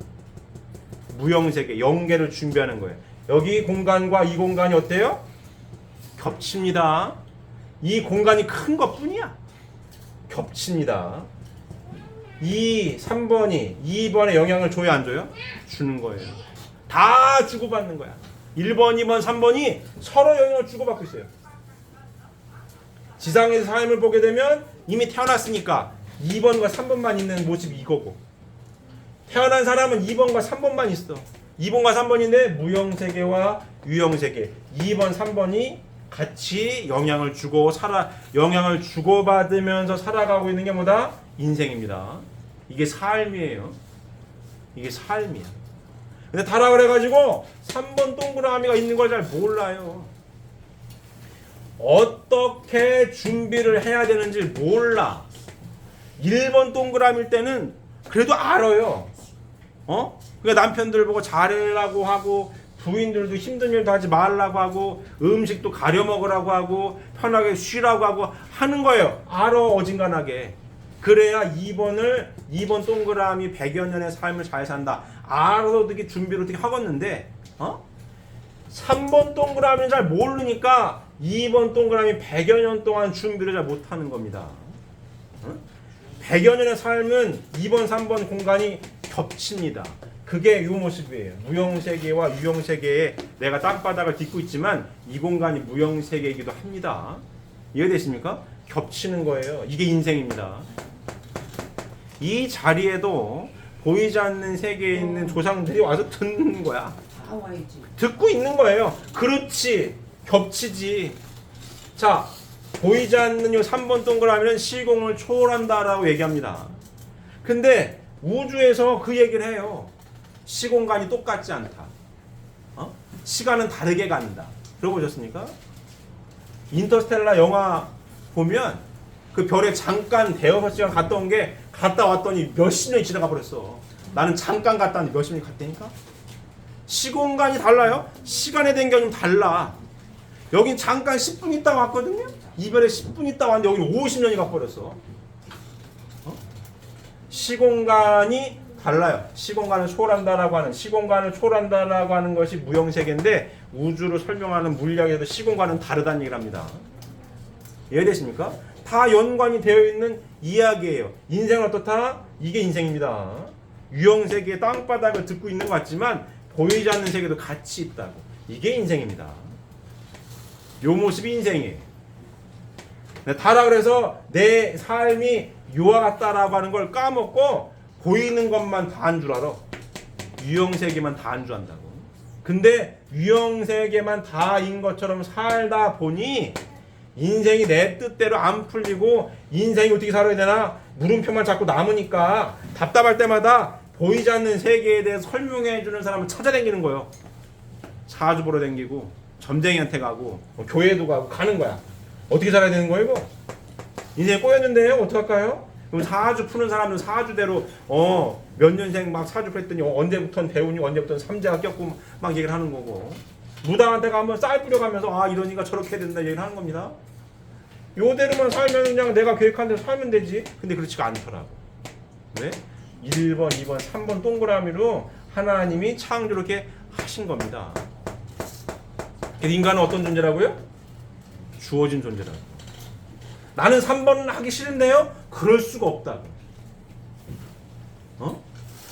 Speaker 1: 무형 세계, 영계를 준비하는 거예요. 여기 공간과 이 공간이 어때요? 겹칩니다. 이 공간이 큰 것뿐이야. 겹칩니다. 3번이 2번에 영향을 줘야 안 줘요? 주는 거예요. 다 주고받는 거야. 1번, 2번, 3번이 서로 영향을 주고받고 있어요. 지상에서 삶을 보게 되면 이미 태어났으니까 2번과 3번만 있는 모습이 이거고 태어난 사람은 2번과 3번만 있어. 2번과 3번인데 무형세계와 유형세계 2번, 3번이
Speaker 2: 같이 영향을 주고받으면서 살아가고 있는 게 뭐다? 인생입니다. 이게 삶이에요. 이게 삶이야. 근데 다라 그래가지고 3번 동그라미가 있는 걸 잘 몰라요. 어떻게 준비를 해야 되는지 몰라. 1번 동그라미일 때는 그래도 알아요. 그러니까 남편들 보고 잘하라고 하고 부인들도 힘든 일도 하지 말라고 하고 음식도 가려 먹으라고 하고 편하게 쉬라고 하고 하는 거예요. 알아, 어진간하게. 그래야 2번 동그라미 100여 년의 삶을 잘 산다. 알아서 어떻게 준비를 어떻게 하겠는데 3번 동그라미는 잘 모르니까 2번 동그라미 100여 년 동안 준비를 잘 못하는 겁니다. 100여 년의 삶은 2번, 3번 공간이 겹칩니다. 그게 이 모습이에요. 무형세계와 유형세계에 내가 땅바닥을 딛고 있지만 이 공간이 무형세계이기도 합니다. 이해되십니까? 겹치는 거예요. 이게 인생입니다. 이 자리에도 보이지 않는 세계에 있는 조상들이 와서 듣는 거야. 듣고 있는 거예요. 그렇지. 겹치지. 자, 보이지 않는 요 3번 동그라미는 시공을 초월한다라고 얘기합니다. 근데 우주에서 그 얘기를 해요. 시공간이 똑같지 않다. 시간은 다르게 간다. 들어보셨습니까? 인터스텔라 영화 보면 그 별에 잠깐 대여섯 시간 갔다 온 게 갔다 왔더니 몇십 년이 지나가 버렸어. 나는 잠깐 갔다 왔는데 몇십 년이 갔다니까? 시공간이 달라요. 시간에 대한 게 좀 달라. 여긴 잠깐 10분 있다 왔거든요. 이별에 10분 있다 왔는데 여기는 50년이 가버렸어. 시공간이 달라요. 시공간을 초월한다라고 하는 것이 무형세계인데 우주를 설명하는 물리학에서 시공간은 다르다는 얘기를 합니다. 이해되십니까? 다 연관이 되어 있는 이야기예요. 인생은 어떻다? 이게 인생입니다. 유형세계의 땅바닥을 듣고 있는 것 같지만 보이지 않는 세계도 같이 있다고. 이게 인생입니다. 요 모습이 인생이에요. 다라 그래서 내 삶이 요와 같다라고 하는 걸 까먹고 보이는 것만 다 한 줄 알아. 유형세계만 다 한 줄 안다고. 근데 유형세계만 다인 것처럼 살다 보니 인생이 내 뜻대로 안 풀리고 인생이 어떻게 살아야 되나 물음표만 자꾸 남으니까 답답할 때마다 보이지 않는 세계에 대해서 설명해 주는 사람을 찾아다니는 거예요. 사주 보러 다니고 점쟁이한테 가고 교회도 가고 가는 거야. 어떻게 살아야 되는 거예요 이거? 인생이 꼬였는데요. 어떡할까요? 그럼 사주 푸는 사람은 사주대로 몇 년생 막 사주 했더니 언제부터는 배우니 언제부터는 삼재가 꼈고 막 얘기를 하는 거고 무당한테 가면 쌀 뿌려가면서 이러니까 저렇게 해야 된다 얘기를 하는 겁니다. 요대로만 살면 그냥 내가 계획한 대로 살면 되지. 근데 그렇지가 않더라고. 왜? 1번, 2번, 3번 동그라미로 하나님이 창조를 이렇게 하신 겁니다. 그래서 인간은 어떤 존재라고요? 주어진 존재라고. 나는 3번은 하기 싫은데요? 그럴 수가 없다고.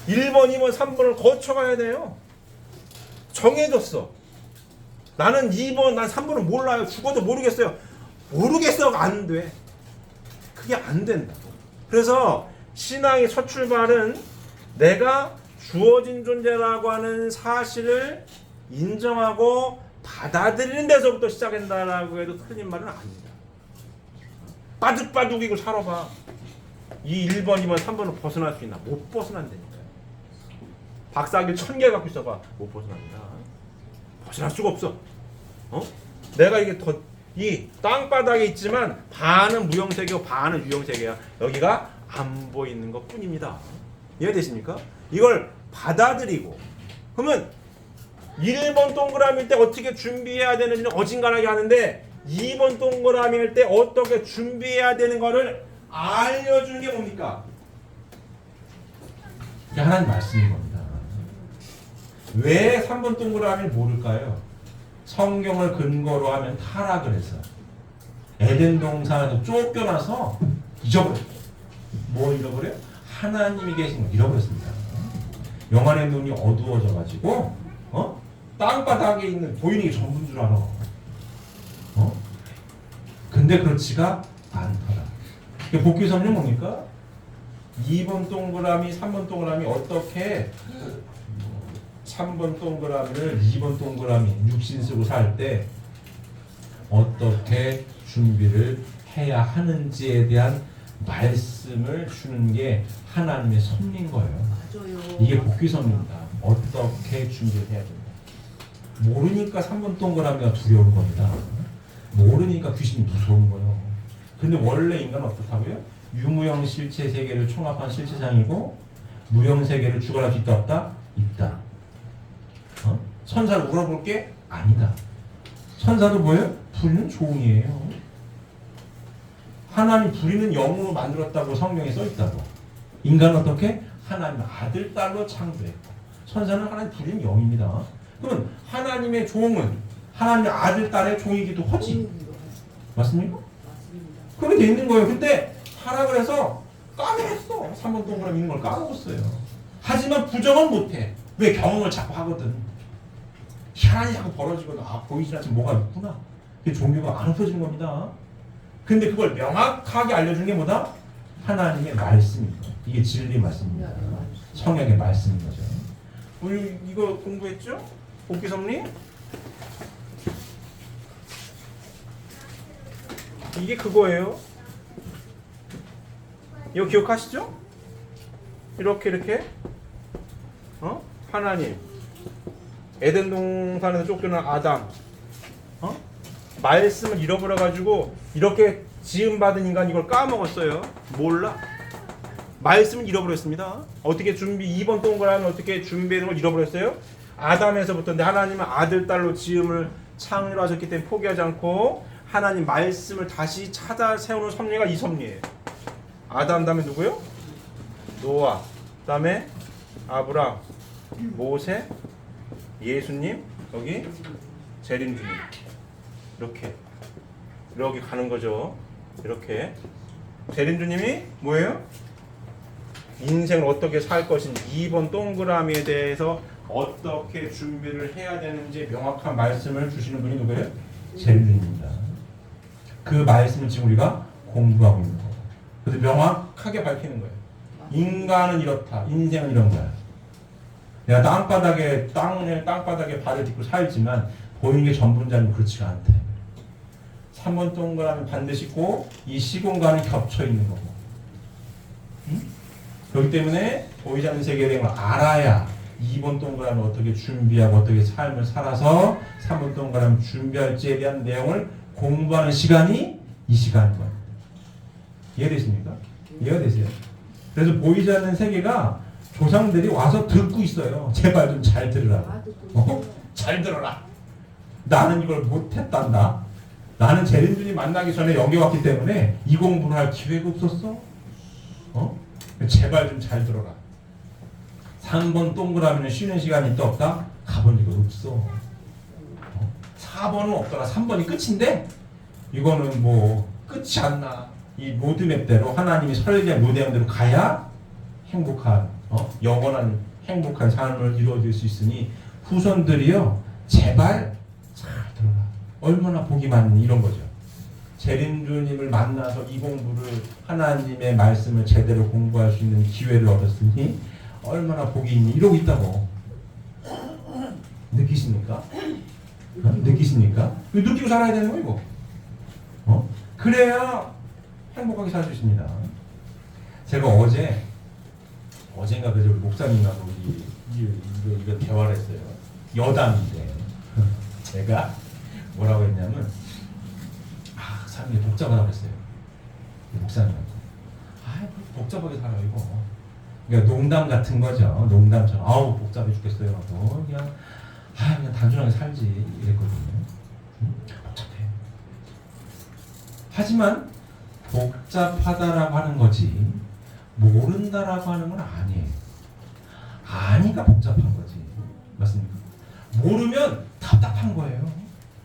Speaker 2: 1번, 2번, 3번을 거쳐가야 돼요. 정해졌어. 나는 2번, 난 3번은 몰라요. 죽어도 모르겠어요. 모르겠어가 안 돼. 그게 안 된다고. 그래서 신앙의 첫 출발은 내가 주어진 존재라고 하는 사실을 인정하고 받아들이는 데서부터 시작한다라고 해도 틀린 말은 아닙니다. 빠득빠득이고 살아봐. 이 1번, 2번, 3번은 벗어날 수 있나? 못 벗어난다니까요. 박사학위 1000개 갖고 있어봐. 못 벗어납니다. 벗어날 수가 없어. 내가 이게 이 땅바닥에 있지만 반은 무형세계고 반은 유형세계야. 여기가 안 보이는 것 뿐입니다. 이해되십니까? 이걸 받아들이고 그러면 1번 동그라미일 때 어떻게 준비해야 되는지는 어진간하게 하는데 2번 동그라미일 때 어떻게 준비해야 되는 거를 알려주는 게 뭡니까?
Speaker 1: 이게 하나님 말씀인 겁니다. 왜 3번 동그라미를 모를까요? 성경을 근거로 하면 타락을 해서 에덴 동산에서 쫓겨나서 잊어버렸어요. 뭐 잃어버려요? 하나님이 계신 걸 잃어버렸습니다. 영안의 눈이 어두워져가지고 땅바닥에 있는 보이는 게 전부인 줄 알아. 근데 그렇지가 않더라. 복귀 설명 뭡니까? 2번 동그라미, 3번 동그라미 어떻게 3번 동그라미를 2번 동그라미 육신 쓰고 살 때 어떻게 준비를 해야 하는지에 대한 말씀을 주는 게 하나님의 섭리인 거예요.
Speaker 3: 맞아요.
Speaker 1: 이게 복귀 섭리입니다. 어떻게 준비를 해야 된다. 모르니까 3번 동그라미가 두려운 겁니다. 모르니까 귀신이 무서운 거예요. 근데 원래 인간은 어떻다고요? 유무형 실체 세계를 총합한 실체상이고 무형 세계를 주관할 수 있다 없다? 있다. 천사를 물어볼 게 아니다. 천사도 뭐예요? 부리는 종이에요. 하나님 부리는 영으로 만들었다고 성경에 써 있다고. 인간은 어떻게? 하나님 아들 딸로 창조했고 천사는 하나님 부리는 영입니다. 그러면 하나님의 종은 하나님의 아들 딸의 종이기도 하지. 맞습니까?
Speaker 3: 맞습니다.
Speaker 1: 그렇게 돼 있는 거예요. 근데 하라 그래서 까먹었어. 3번 동그라미 있는 걸 까먹었어요. 하지만 부정은 못해. 왜? 경험을 자꾸 하거든. 희한하게 자꾸 벌어지거든. 아, 보이지 않지만 뭐가 있구나. 그게 종교가 안 없어지는 겁니다. 근데 그걸 명확하게 알려주는 게 뭐다? 하나님의 말씀입니다. 이게 진리 말씀입니다. 성령의 말씀인 거죠.
Speaker 2: 우리 이거 공부했죠? 복귀 섭리? 이게 그거예요. 이거 기억하시죠? 이렇게 하나님 에덴 동산에서 쫓겨난 아담 말씀을 잃어버려 가지고 이렇게 지음 받은 인간 이걸 까먹었어요. 몰라. 말씀을 잃어버렸습니다. 어떻게 2번 동그라미 어떻게 준비하는 걸 잃어버렸어요? 아담에서부터 하나님은 아들 딸로 지음을 창조하셨기 때문에 포기하지 않고 하나님 말씀을 다시 찾아 세우는 섭리가 이 섭리예요. 아담 다음에 누구요? 노아, 다음에 아브람, 모세, 예수님, 여기 재림주님. 이렇게 가는 거죠. 이렇게 재림주님이 뭐예요? 인생을 어떻게 살 것인지 2번 동그라미에 대해서 어떻게 준비를 해야 되는지 명확한 말씀을 주시는 분이 누구예요?
Speaker 1: 재림주님입니다. 그 말씀을 지금 우리가 공부하고 있는 거예요. 그래서 명확하게 밝히는 거예요. 인간은 이렇다. 인생은 이런 거야. 내가 땅바닥에 발을 딛고 살지만 보이는 게 전부인 줄 그렇지가 않다. 3번 동그라미 반드시 있고 이 시공간은 겹쳐 있는 거고. 응? 그렇기 때문에 보이지 않는 세계에 대한 걸 알아야 2번 동그라미 어떻게 준비하고 어떻게 삶을 살아서 3번 동그라미 준비할지에 대한 내용을 공부하는 시간이 이 시간인 거예요. 이해되십니까? 이해가 되세요? 그래서 보이지 않는 세계가 조상들이 와서 듣고 있어요. 제발 좀 잘 들으라고. 잘 들어라. 나는 이걸 못했단다. 나는 재림주님 만나기 전에 여기 왔기 때문에 이 공부를 할 기회가 없었어. 제발 좀 잘 들어라. 3번 동그라미는 쉬는 시간이 있다 없다? 가본 적이 없어. 4번은 없더라. 3번이 끝인데 이거는 뭐 끝이 안 나. 이 로드맵대로 하나님이 설계한 로드맵대로 가야 행복한 영원한 행복한 삶을 이루어질 수 있으니 후손들이요 제발 잘 들어라. 얼마나 복이 많니 이런 거죠. 재림주님을 만나서 이 공부를 하나님의 말씀을 제대로 공부할 수 있는 기회를 얻었으니 얼마나 복이 있니 이러고 있다고. 느끼십니까? 느끼십니까? 느끼고 살아야 되는 거 이거. 그래야 행복하게 살 수 있습니다. 제가 어젠가 그저 목사님하고 이거 대화를 했어요. 여담인데 제가 뭐라고 했냐면 사람이 복잡하다고 했어요. 목사님한테. 복잡하게 살아 이거. 그러니까 농담 같은 거죠. 농담처럼 아우 복잡해 죽겠어요. 그냥 단순하게 살지 이랬거든요. 복잡해. 하지만 복잡하다라고 하는 거지 모른다라고 하는 건 아니에요. 아니까 복잡한 거지. 맞습니까? 모르면 답답한 거예요.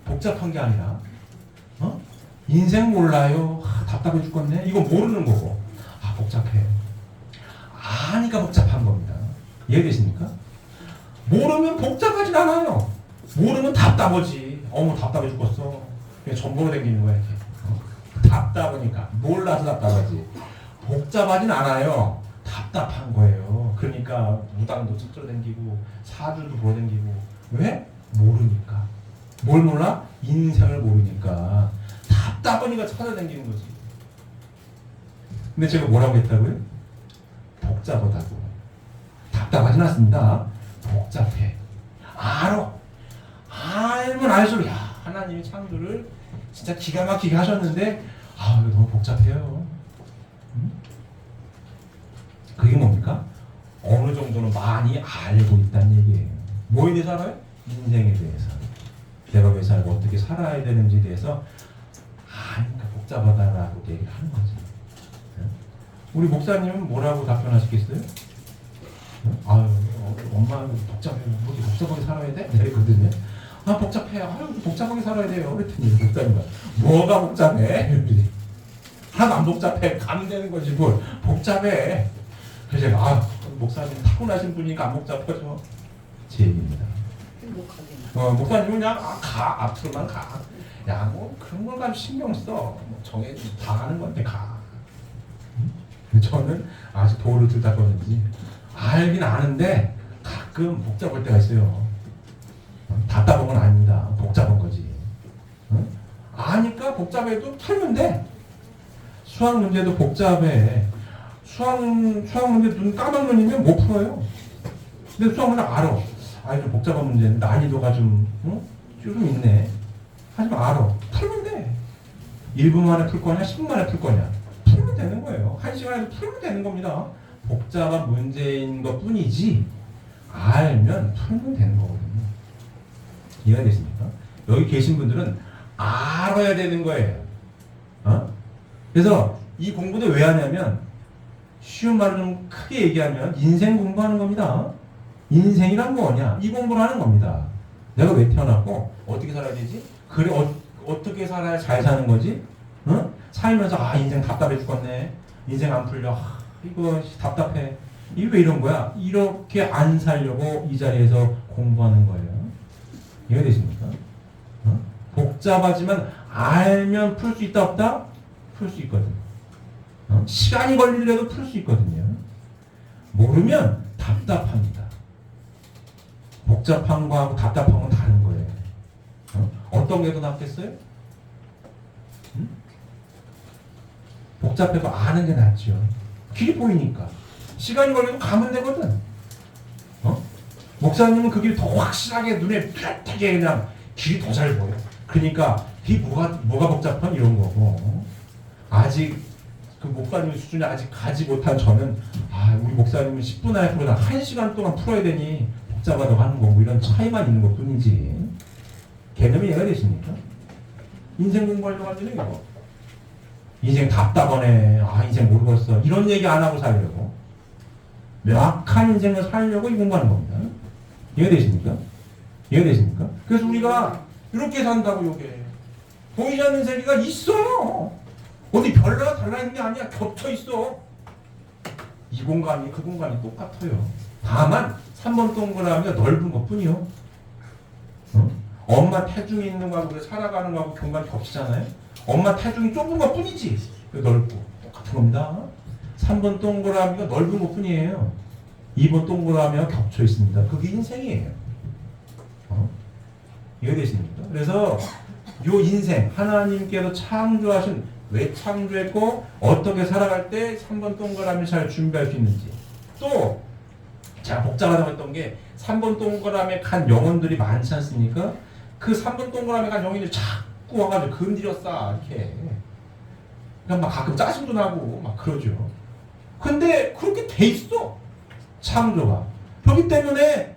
Speaker 1: 복잡한 게 아니라 인생 몰라요. 답답해 죽겠네. 이거 모르는 거고. 복잡해. 아니까 복잡한 겁니다. 이해되십니까? 모르면 복잡하진 않아요. 모르면 답답하지. 답답해 죽겠어. 그냥 전보로 다니는 거야 이렇게. 답답하니까. 몰라서 답답하지. 복잡하진 않아요. 답답한 거예요. 그러니까 무당도 ጭ러 댕기고 사주도 보러 댕기고 왜? 모르니까. 뭘 몰라? 인생을 모르니까 답답하니까 찾아다니는 거지. 근데 제가 뭐라고 했다고요? 복잡하다고. 답답하진 않습니다. 복잡해. 알아. 알면 알수록 야 하나님이 창조를 진짜 기가 막히게 하셨는데 아 이거 너무 복잡해요. 그게 뭡니까? 어느 정도는 많이 알고 있다는 얘기예요. 뭐에 대해서 알아요? 인생에 대해서. 내가 왜 살고 어떻게 살아야 되는지에 대해서 아니까 복잡하다라고 얘기를 하는 거지. 우리 목사님은 뭐라고 답변하시겠어요? 아유 엄마 복잡해요. 뭐 이렇게 복잡하게 살아야 돼? 이랬거든요. 아 복잡해요. 아유 복잡하게 살아야 돼요. 그랬더니 목사님은 뭐가 복잡해? 하나도 안 복잡해. 가면 되는 거지 뭘 복잡해. 그래서 제가 아 목사님 타고나신 분이니까 안 복잡하죠. 제 얘기입니다. 목사님은 그냥 가 앞으로만 가. 야 뭐 그런 걸 가지고 신경 써. 뭐 정해 다 하는 건데 가. 저는 아직 도를 들다 보는지 알긴 아는데 가끔 복잡할 때가 있어요. 답답한 건 아닙니다. 복잡한 거지. 아니까 복잡해도 풀면 돼. 수학 문제도 복잡해. 수학 문제 눈 까막눈이면 못 풀어요. 근데 수학 문제 알아. 아, 좀 복잡한 문제는 난이도가 좀 있네. 하지만 알아. 풀면 돼. 1분 만에 풀 거냐, 10분 만에 풀 거냐. 풀면 되는 거예요. 1시간에도 풀면 되는 겁니다. 복잡한 문제인 것 뿐이지, 알면 풀면 되는 거거든요. 이해가 되십니까? 여기 계신 분들은 알아야 되는 거예요. 그래서 이 공부도 왜 하냐면, 쉬운 말로 좀 크게 얘기하면 인생 공부하는 겁니다. 인생이란 뭐냐? 이 공부를 하는 겁니다. 내가 왜 태어났고 어떻게 살아야 되지? 그래 어떻게 살아야 잘 사는 거지? 살면서 아 인생 답답해 죽겠네. 인생 안 풀려. 아, 이거 답답해. 이게 왜 이런 거야? 이렇게 안 살려고 이 자리에서 공부하는 거예요. 이해가 되십니까? 복잡하지만 알면 풀 수 있다 없다? 풀 수 있거든. 시간이 걸리려도 풀 수 있거든요. 모르면 답답합니다. 복잡한 거하고 답답한 건 다른 거예요. 어떤 게 더 낫겠어요? 복잡해도 아는 게 낫죠. 길이 보이니까. 시간이 걸려도 가면 되거든. 목사님은 그 길이 더 확실하게 눈에 뚜렷하게 그냥 길이 더 잘 보여. 그러니까 그게 뭐가 복잡한 이런 거고. 아직 그 목사님 수준에 아직 가지 못한 저는 아 우리 목사님은 10분 안에 풀어다 1시간 동안 풀어야 되니 복잡하다고 하는 거고 이런 차이만 있는 것 뿐이지. 개념이 이해가 되십니까? 인생 공부하려고 하는 이거. 인생 답답하네. 아 인생 모르겠어. 이런 얘기 안 하고 살려고. 명확한 인생을 살려고 이 공부하는 겁니다. 이해가 되십니까? 이해가 되십니까? 그래서 우리가 이렇게 산다고 요게. 보이지 않는 세계가 있어요. 어디 별로가 달라있는 게 아니야. 겹쳐 있어. 이 공간이 그 공간이 똑같아요. 다만 3번 동그라미가 넓은 것 뿐이요. 엄마 태중이 있는 거하고 우리 살아가는 거하고 공간이 겹치잖아요. 엄마 태중이 좁은 것 뿐이지. 넓고 똑같은 겁니다. 3번 동그라미가 넓은 것 뿐이에요. 2번 동그라미가 겹쳐 있습니다. 그게 인생이에요. 이해되십니까? 그래서 요 인생 하나님께서 창조하신 왜 창조했고 어떻게 살아갈 때 3번 동그라미 잘 준비할 수 있는지 또 제가 복잡하다고 했던 게 3번 동그라미에 간 영혼들이 많지 않습니까? 그 3번 동그라미에 간 영혼들이 자꾸 와가지고 건드렸어 이렇게 그러니까 막 가끔 짜증도 나고 막 그러죠. 근데 그렇게 돼 있어 창조가. 그렇기 때문에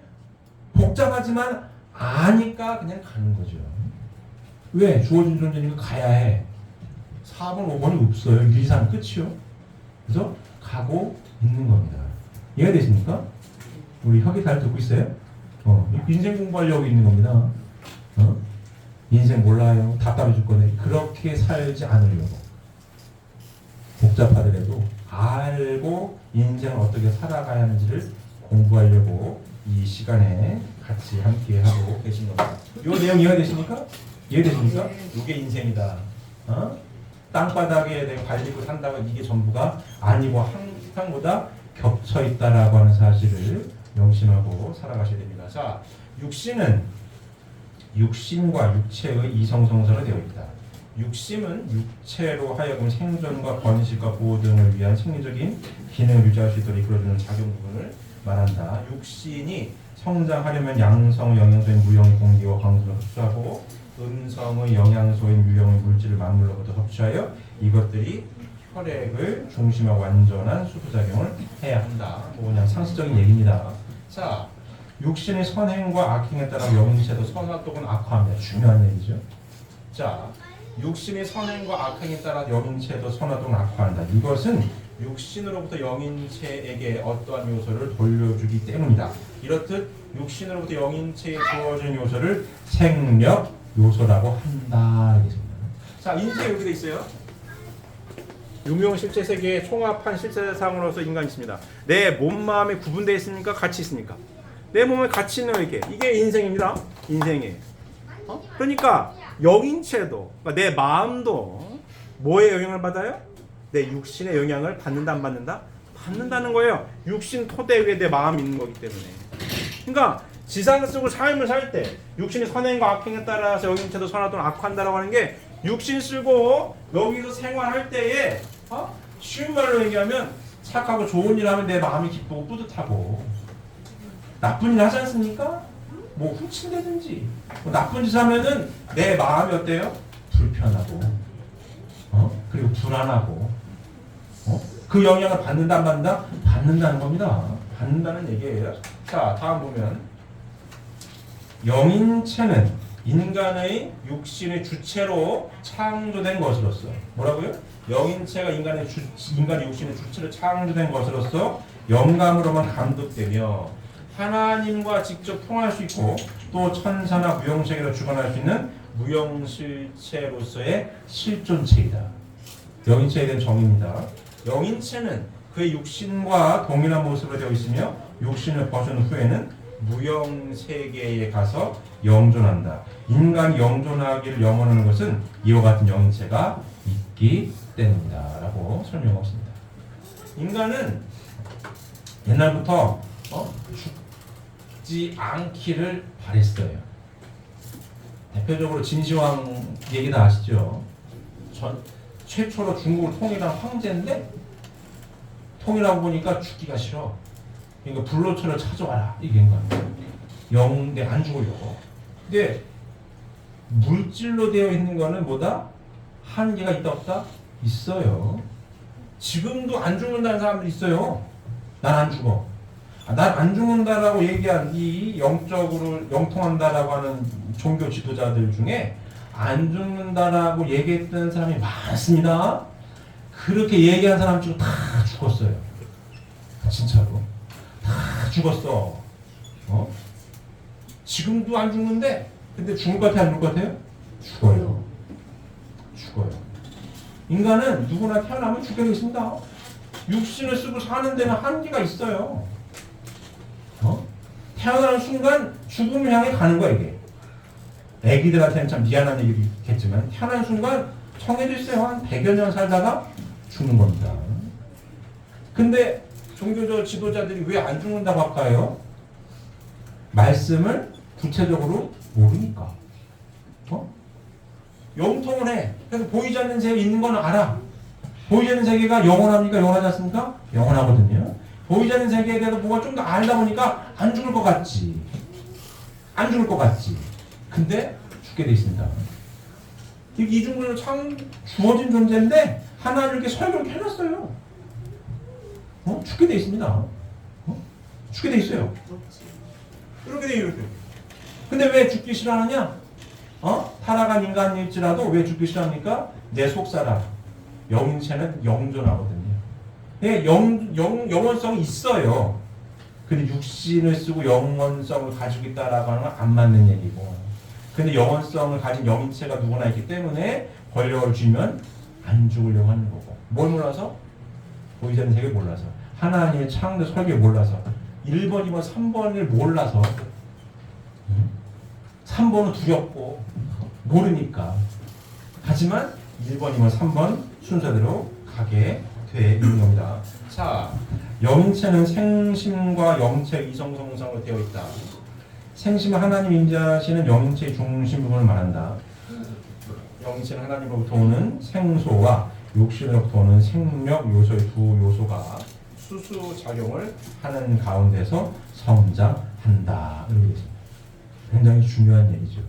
Speaker 1: 복잡하지만 아니까 그냥 가는 거죠. 왜? 주어진 존재니까 가야 해. 4번, 5번이 없어요. 1, 2, 3 끝이요. 그래서 가고 있는 겁니다. 이해가 되십니까? 우리 혁이 잘 듣고 있어요? 인생 공부하려고 있는 겁니다. 인생 몰라요. 답답해 죽거든. 그렇게 살지 않으려고. 복잡하더라도 알고 인생을 어떻게 살아가야 하는지를 공부하려고 이 시간에 같이 함께 하고 계신 겁니다. 이 내용 이해가 되십니까? 이해되십니까? 이게 인생이다. 땅바닥에 내가 발딛고 산다고 이게 전부가 아니고 항상보다 겹쳐 있다라고 하는 사실을 명심하고 살아가셔야 됩니다. 자, 육신은 육신과 육체의 이성성서로 되어 있다. 육심은 육체로 하여금 생존과 번식과 보호 등을 위한 생리적인 기능을 유지할 수 있도록 이끌어주는 작용 부분을 말한다. 육신이 성장하려면 양성 영양소인 무용 공기와 광수를 흡수하고 음성의 영양소인 유형의 물질을 만물로부터 섭취하여 이것들이 혈액을 중심하고 완전한 수부작용을 해야 한다. 뭐 그냥 상식적인 얘기입니다. 자, 육신의 선행과 악행에 따라 영체도 선화 또는 악화합니다. 중요한 얘기죠. 자, 육신의 선행과 악행에 따라 영체도 선화 또는 악화한다. 이것은 육신으로부터 영인체에게 어떠한 요소를 돌려주기 때문이다. 이렇듯 육신으로부터 영인체에 주어진 요소를 생력 요소라고 한다. 알겠습니다. 자, 인체 여기 돼 있어요. 유명 실제 세계의 총합한 실제상으로서 인간이 있습니다. 내 몸, 마음이 구분되어 있습니까? 같이 있습니까? 내 몸에 같이 있는 이게 인생입니다. 인생이에요. 그러니까 영인체도, 그러니까 내 마음도 뭐의 영향을 받아요? 내 육신의 영향을 받는다, 안 받는다? 받는다는 거예요. 육신 토대 위에 내 마음이 있는 거기 때문에. 그러니까 지상을 쓰고 삶을 살 때 육신의 선행과 악행에 따라서 영인체도 선하도록 악화한다라고 하는 게 육신 쓰고 여기서 생활할 때에 쉬운 말로 얘기하면 착하고 좋은 일 하면 내 마음이 기쁘고 뿌듯하고 나쁜 일 하지 않습니까? 뭐 훔친다든지 뭐 나쁜 짓 하면은 내 마음이 어때요? 불편하고 그리고 불안하고 그 영향을 받는다 안 받는다? 받는다는 겁니다. 받는다는 얘기예요. 자, 다음 보면 영인체는 인간의 육신의 주체로 창조된 것으로서 뭐라고요? 영인체가 인간의 육신의 주체로 창조된 것으로서 영감으로만 감독되며 하나님과 직접 통할 수 있고 또 천사나 무용세계로 주관할 수 있는 무용실체로서의 실존체이다. 영인체에 대한 정의입니다. 영인체는 그의 육신과 동일한 모습으로 되어 있으며 육신을 벗은 후에는 무형세계에 가서 영존한다. 인간이 영존하기를 염원하는 것은 이와 같은 영인체가 있기 때문이다 라고 설명하고 있습니다. 인간은 옛날부터 죽지 않기를 바랬어요. 대표적으로 진시황 얘기 다 아시죠? 최초로 중국을 통일한 황제인데 통일하고 보니까 죽기가 싫어. 그러니까 불로초를 찾아와라 이게 영대 안 죽으려고. 근데 물질로 되어 있는 거는 뭐다? 한계가 있다 없다? 있어요. 지금도 안 죽는다는 사람들이 있어요. 난 안 죽어. 난 안 죽는다라고 얘기한 이 영적으로 영통한다라고 하는 종교 지도자들 중에 안 죽는다라고 얘기했던 사람이 많습니다. 그렇게 얘기한 사람 치고 다 죽었어요. 진짜로. 다 죽었어. 지금도 안 죽는데 근데 죽을 것 같아요? 안 죽을 것 같아요? 죽어요. 죽어요. 인간은 누구나 태어나면 죽게 되어 있습니다. 육신을 쓰고 사는 데는 한계가 있어요. 태어나는 순간 죽음을 향해 가는 거야 이게. 애기들한테는 참 미안한 얘기겠지만 태어나는 순간 정해져 있어요. 한 100여 년 살다가 죽는 겁니다. 근데 종교적 지도자들이 왜 안 죽는다고 할까요? 말씀을 구체적으로 모르니까. 영통을 해. 그래서 보이지 않는 세계 있는 건 알아. 보이지 않는 세계가 영원합니까? 영원하지 않습니까? 영원하거든요. 보이지 않는 세계에 대해서 뭐가 좀 더 알다 보니까 안 죽을 것 같지. 안 죽을 것 같지. 근데 죽게 돼 있습니다. 이중으로 주어진 존재인데 하나님께 설교를 해놨어요. 죽게 돼 있습니다. 죽게 돼 있어요. 이렇게 돼 이렇게. 근데 왜 죽기 싫어하느냐? 타락한 인간일지라도 왜 죽기 싫어합니까? 내 속사람 영인체는 영존하거든요. 영원성이 있어요. 근데 육신을 쓰고 영원성을 가지고 있다라고 하는 건 안 맞는 얘기고. 근데 영원성을 가진 영인체가 누구나 있기 때문에 권력을 쥐면 안 죽으려고 하는 거고. 뭘 몰라서? 보이지 않는 세계 몰라서. 하나님의 창조 설계 몰라서. 1번, 2번, 3번을 몰라서. 3번은 두렵고 모르니까. 하지만 1번, 2번, 3번 순서대로 가게 돼 있는 겁니다. 자, 영체는 생심과 영체 이성성성으로 되어 있다. 생심 하나님 임재하시는 영인체의 중심 부분을 말한다. 영인체는 하나님으로부터 오는 생소와 육신으로부터 오는 생력 요소의 두 요소가 수수작용을 하는 가운데서 성장한다. 이렇게 있습니다. 굉장히 중요한 얘기죠.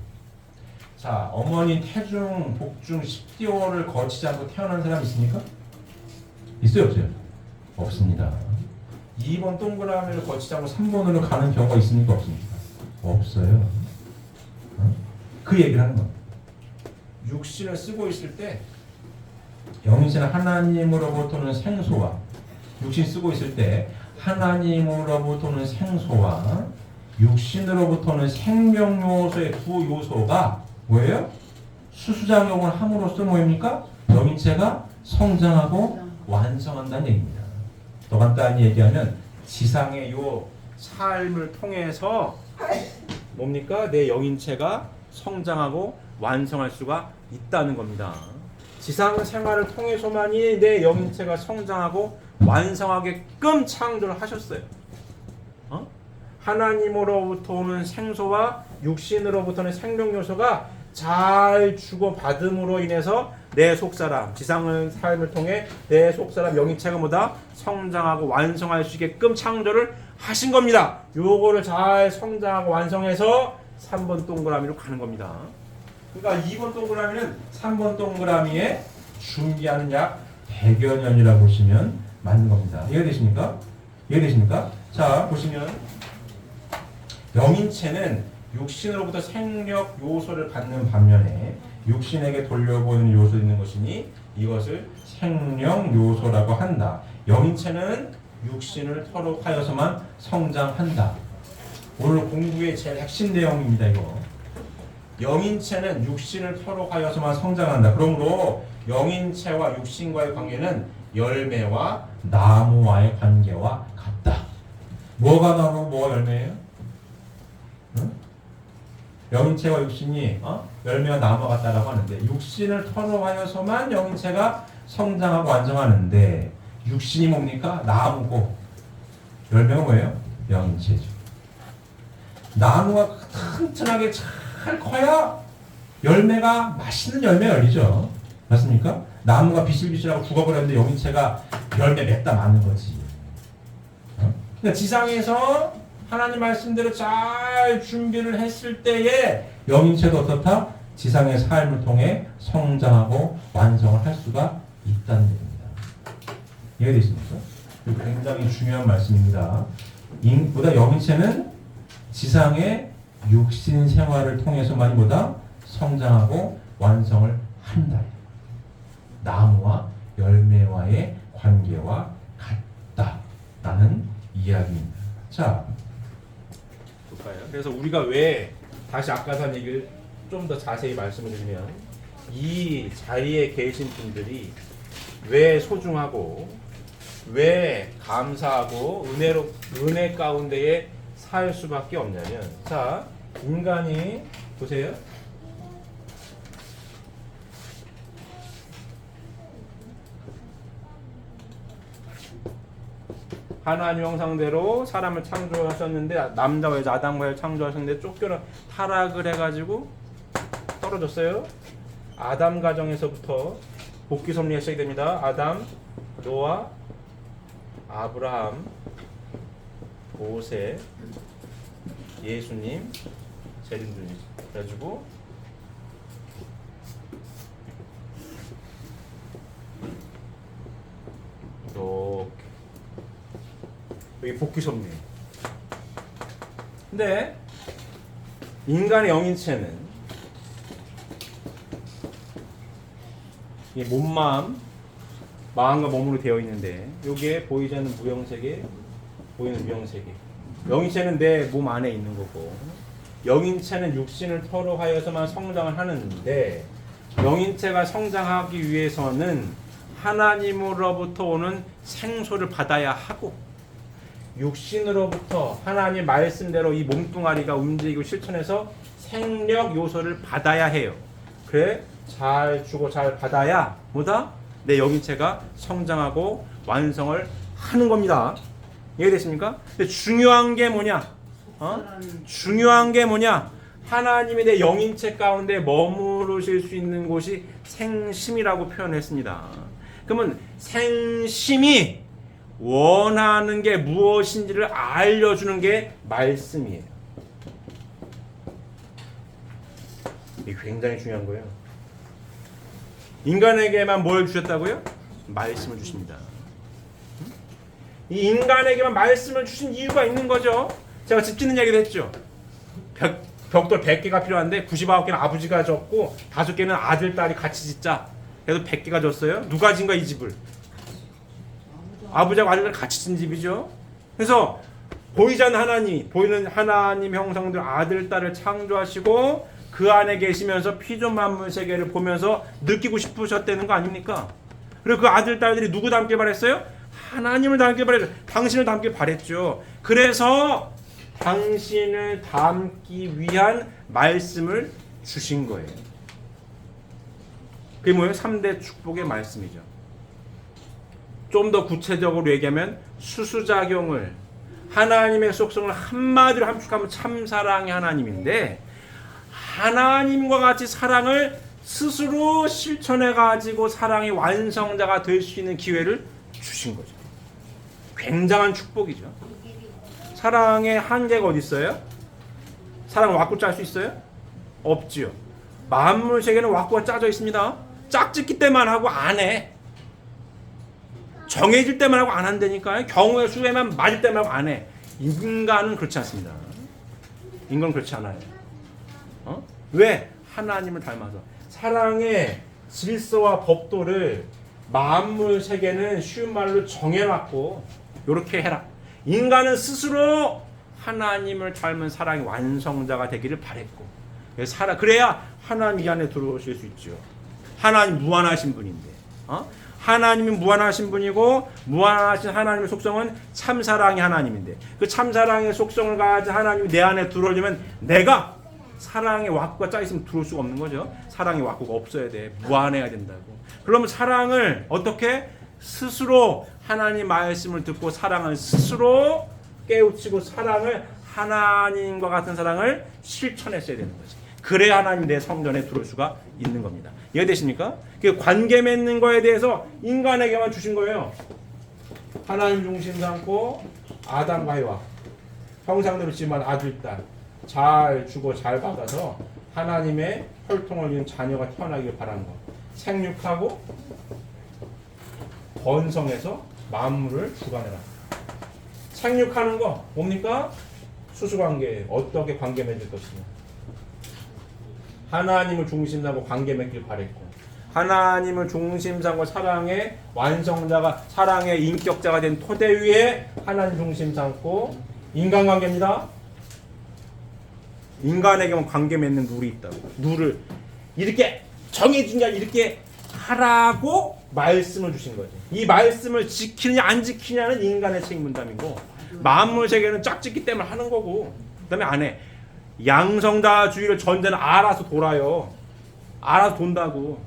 Speaker 1: 자, 어머니 태중, 복중 10개월을 거치지 않고 태어난 사람 있습니까? 있어요, 없어요? 없습니다. 2번 동그라미를 거치지 않고 3번으로 가는 경우가 있습니까? 없습니까? 없어요. 그 얘기를 하는 겁니다. 육신을 쓰고 있을 때 영신은 하나님으로부터는 생소와 육신 쓰고 있을 때 하나님으로부터는 생소와 육신으로부터는 생명 요소의 두 요소가 뭐예요? 수수작용을 함으로써 뭐입니까? 영인체가 성장하고 완성한다는 얘기입니다. 더 간단히 얘기하면 지상의 요 삶을 통해서 뭡니까? 내 영인체가 성장하고 완성할 수가 있다는 겁니다. 지상 생활을 통해서만이 내 영인체가 성장하고 완성하게끔 창조를 하셨어요. 하나님으로부터 오는 생소와 육신으로부터는 생명 요소가 잘 주고받음으로 인해서 내 속사람, 지상의 삶을 통해 내 속사람 영인체가 뭐다? 성장하고 완성할 수 있게끔 창조를 하신 겁니다. 요거를 잘 성장하고 완성해서 3번 동그라미로 가는 겁니다. 그러니까 2번 동그라미는 3번 동그라미에 준비하는 약 100여 년이라고 보시면 맞는 겁니다. 이해되십니까? 이해되십니까? 자, 보시면 영인체는 육신으로부터 생력 요소를 받는 반면에 육신에게 돌려보이는 요소 있는 것이니 이것을 생명 요소라고 한다. 영인체는 육신을 터록하여서만 성장한다. 오늘 공부의 제일 핵심 내용입니다. 이거. 영인체는 육신을 터록하여서만 성장한다. 그러므로 영인체와 육신과의 관계는 열매와 나무와의 관계와 같다. 뭐가 나무, 뭐가 열매예요? 응? 영인체와 육신이 열매와 나무와 같다라고 하는데 육신을 터록하여서만 영인체가 성장하고 완성하는데 육신이 뭡니까? 나무고 열매가 뭐예요? 영인체죠. 나무가 튼튼하게 잘 커야 열매가 맛있는 열매 열리죠. 맞습니까? 나무가 비실비실하고 죽어버렸는데 영인체가 열매 맺다 마는 거지. 그러니까 지상에서 하나님 말씀대로 잘 준비를 했을 때에 영인체도 어떻다? 지상의 삶을 통해 성장하고 완성을 할 수가 있다는 얘기입니다. 이해되십니까? 굉장히 중요한 말씀입니다. 보다 영인체는 지상의 육신 생활을 통해서만이 보다 성장하고 완성을 한다. 나무와 열매와의 관계와 같다라는 이야기입니다. 자, 볼까요? 그래서 우리가 왜 다시 아까 한 얘기를 좀 더 자세히 말씀을 드리면 이 자리에 계신 분들이 왜 소중하고 왜 감사하고 은혜 가운데에 살 수밖에 없냐면, 자, 인간이 보세요. 하나님 형상대로 사람을 창조하셨는데 남자와 여자 아담과 여자 창조하셨는데 쫓겨나 타락을 해가지고 떨어졌어요. 아담 가정에서부터 복귀 섭리가 시작됩니다. 아담, 노아, 아브라함, 모세, 예수님, 재림주님. 그래가지고 이렇게 여기 복귀 섭리. 근데 인간의 영인체는 이 몸, 마음과 몸으로 되어 있는데 여기에 보이지 않는 무형세계, 보이는 무형세계. 영인체는 내 몸 안에 있는 거고 영인체는 육신을 터로하여서만 성장을 하는데 영인체가 성장하기 위해서는 하나님으로부터 오는 생소를 받아야 하고 육신으로부터 하나님 말씀대로 이 몸뚱아리가 움직이고 실천해서 생력 요소를 받아야 해요. 그래 잘 주고 잘 받아야 뭐다? 내 영인체가 성장하고 완성을 하는 겁니다. 이해되십니까? 근데 중요한 게 뭐냐?
Speaker 2: 중요한 게 뭐냐? 하나님의 내 영인체 가운데 머무르실 수 있는 곳이 생심이라고 표현했습니다. 그러면 생심이 원하는 게 무엇인지를 알려주는 게 말씀이에요. 이게 굉장히 중요한 거예요. 인간에게만 뭘 주셨다고요? 말씀을 주십니다. 이 인간에게만 말씀을 주신 이유가 있는 거죠. 제가 집 짓는 얘기도 했죠. 벽돌 100개가 필요한데 99개는 아버지가 줬고 5개는 아들, 딸이 같이 짓자. 그래서 100개가 줬어요. 누가 진 거야 이 집을? 아버지하고 아들, 딸 같이 짓는 집이죠. 그래서 보이지 않는 하나님, 보이는 하나님 형상들 아들, 딸을 창조하시고 그 안에 계시면서 피조 만물 세계를 보면서 느끼고 싶으셨다는 거 아닙니까? 그리고 그 아들, 딸들이 누구 닮길 바랬어요? 하나님을 닮길 바랬죠. 당신을 닮길 바랬죠. 그래서 당신을 닮기 위한 말씀을 주신 거예요. 그게 뭐예요? 3대 축복의 말씀이죠. 좀 더 구체적으로 얘기하면 수수작용을, 하나님의 속성을 한마디로 함축하면 참사랑의 하나님인데, 하나님과 같이 사랑을 스스로 실천해 가지고 사랑의 완성자가 될 수 있는 기회를 주신 거죠. 굉장한 축복이죠. 사랑의 한계가 어디 있어요? 사랑을 왁구 짤 수 있어요? 없지요. 만물 세계는 왁구가 짜져 있습니다. 짝짓기 때만 하고 안 해. 정해질 때만 하고 안 한다니까요. 경우의 수에만 맞을 때만 하고 안 해. 인간은 그렇지 않습니다. 인간은 그렇지 않아요. 왜? 하나님을 닮아서. 사랑의 질서와 법도를 만물 세계는 쉬운 말로 정해놨고 이렇게 해라. 인간은 스스로 하나님을 닮은 사랑의 완성자가 되기를 바랬고, 그래야 하나님 이 안에 들어오실 수 있죠. 하나님 무한하신 분인데, 하나님이 무한하신 분이고 무한하신 하나님의 속성은 참사랑의 하나님인데, 그 참사랑의 속성을 가진 하나님이 내 안에 들어오려면 내가 사랑의 왁구가 짜있으면 들어올 수가 없는 거죠. 사랑의 왁구가 없어야 돼. 무한해야 된다고. 그러면 사랑을 어떻게? 스스로 하나님 말씀을 듣고 사랑을 스스로 깨우치고 사랑을, 하나님과 같은 사랑을 실천했어야 되는 거지. 그래야 하나님 내 성전에 들어올 수가 있는 겁니다. 이해되십니까? 그 관계 맺는 거에 대해서 인간에게만 주신 거예요. 하나님 중심 삼고 아담과 하와 형상대로 지만 아들, 딸 잘 주고 잘 받아서 하나님의 혈통을 이룬 자녀가 태어나길 바라는 것. 생육하고 번성해서 만물을 주관해라. 생육하는 거 뭡니까? 수수관계. 어떻게 관계 맺을 것이냐. 하나님을 중심 삼고 관계 맺길 바랬고, 하나님을 중심 삼고 사랑의 완성자가, 사랑의 인격자가 된 토대 위에 하나님 중심 삼고 인간관계입니다. 인간에게만 관계 맺는 룰이 있다고. 룰을 이렇게 정해준 게 아니라 이렇게 하라고 말씀을 주신 거죠. 이 말씀을 지키느냐 안 지키냐는 인간의 책임 분담이고, 만물 세계는 짝짓기 때문에 하는 거고, 그다음에 안 해. 양성자주의를 전제는 알아서 돌아요. 알아서 돈다고.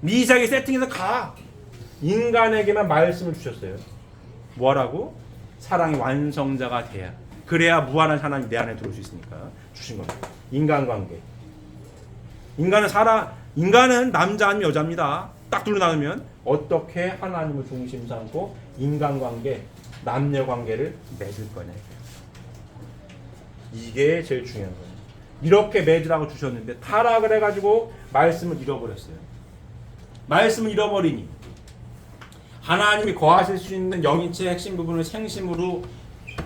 Speaker 2: 미세하게 세팅해서 가. 인간에게만 말씀을 주셨어요. 뭐하라고? 사랑의 완성자가 돼야. 그래야 무한한 하나님 내 안에 들어올 수 있으니까 주신 겁니다. 인간관계. 인간은 남자 아니면 여자입니다. 딱 둘로 나누면 어떻게 하나님을 중심 삼고 인간관계, 남녀관계를 맺을 거냐. 이게 제일 중요한 거예요. 이렇게 맺으라고 주셨는데 타락을 해가지고 말씀을 잃어버렸어요. 말씀을 잃어버리니 하나님이 거하실 수 있는 영인체의 핵심 부분을 생심으로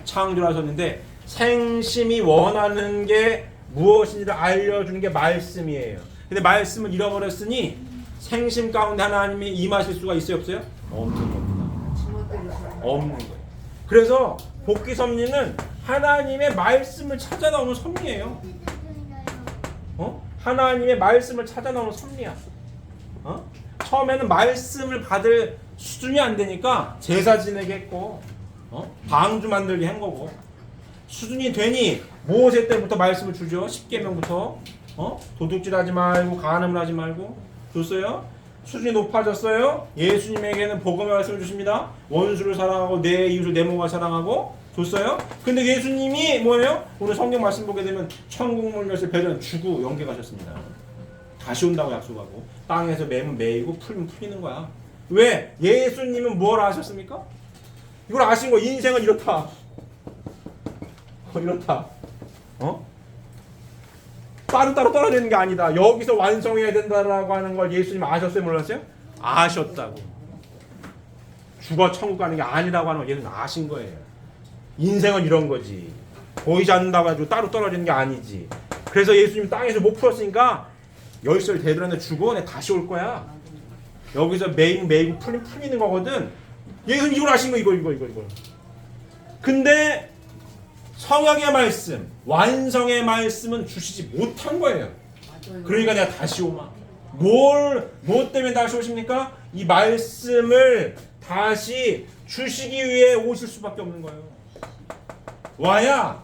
Speaker 2: 창조하셨는데, 생심이 원하는 게 무엇인지를 알려주는 게 말씀이에요. 근데 말씀을 잃어버렸으니 생심 가운데 하나님이 임하실 수가 있어요, 없어요? 없는 겁니다. 없는 거예요. 그래서 복귀 섭리는 하나님의 말씀을 찾아 나오는 섭리예요. 하나님의 말씀을 찾아 나오는 섭리야. 처음에는 말씀을 받을 수준이 안 되니까 제사 지내게 했고, 방주 만들게 한 거고, 수준이 되니 모세 때부터 말씀을 주죠. 10계명부터 도둑질하지 말고 간음을 하지 말고 줬어요. 수준이 높아졌어요. 예수님에게는 복음의 말씀을 주십니다. 원수를 사랑하고 내 이웃을 내 몸과 사랑하고 줬어요? 근데 예수님이 뭐예요? 오늘 성경 말씀 보게 되면 천국 문 열쇠 배전 주고 영계 가셨습니다. 다시 온다고 약속하고 땅에서 매면 매이고 풀면 풀리는 거야. 왜? 예수님은 뭘 아셨습니까? 이걸 아신 거. 인생은 이렇다. 이렇다. 따로따로 떨어지는 게 아니다. 여기서 완성해야 된다라고 하는 걸 예수님 아셨어요? 몰랐어요? 아셨다고. 죽어 천국 가는 게 아니라고 하는 걸 예수님 아신 거예요. 인생은 이런 거지. 보이지 않는다고 해가지고 따로 떨어지는 게 아니지. 그래서 예수님 땅에서 못 풀었으니까 열쇠를 대들한테 주고 내 다시 올 거야. 여기서 매이고 풀리는 거거든. 예수님 이걸 아신 거. 이거. 근데 성약의 말씀, 완성의 말씀은 주시지 못한 거예요. 그러니까 내가 다시 오마. 뭐 때문에 다시 오십니까? 이 말씀을 다시 주시기 위해 오실 수밖에 없는 거예요. 와야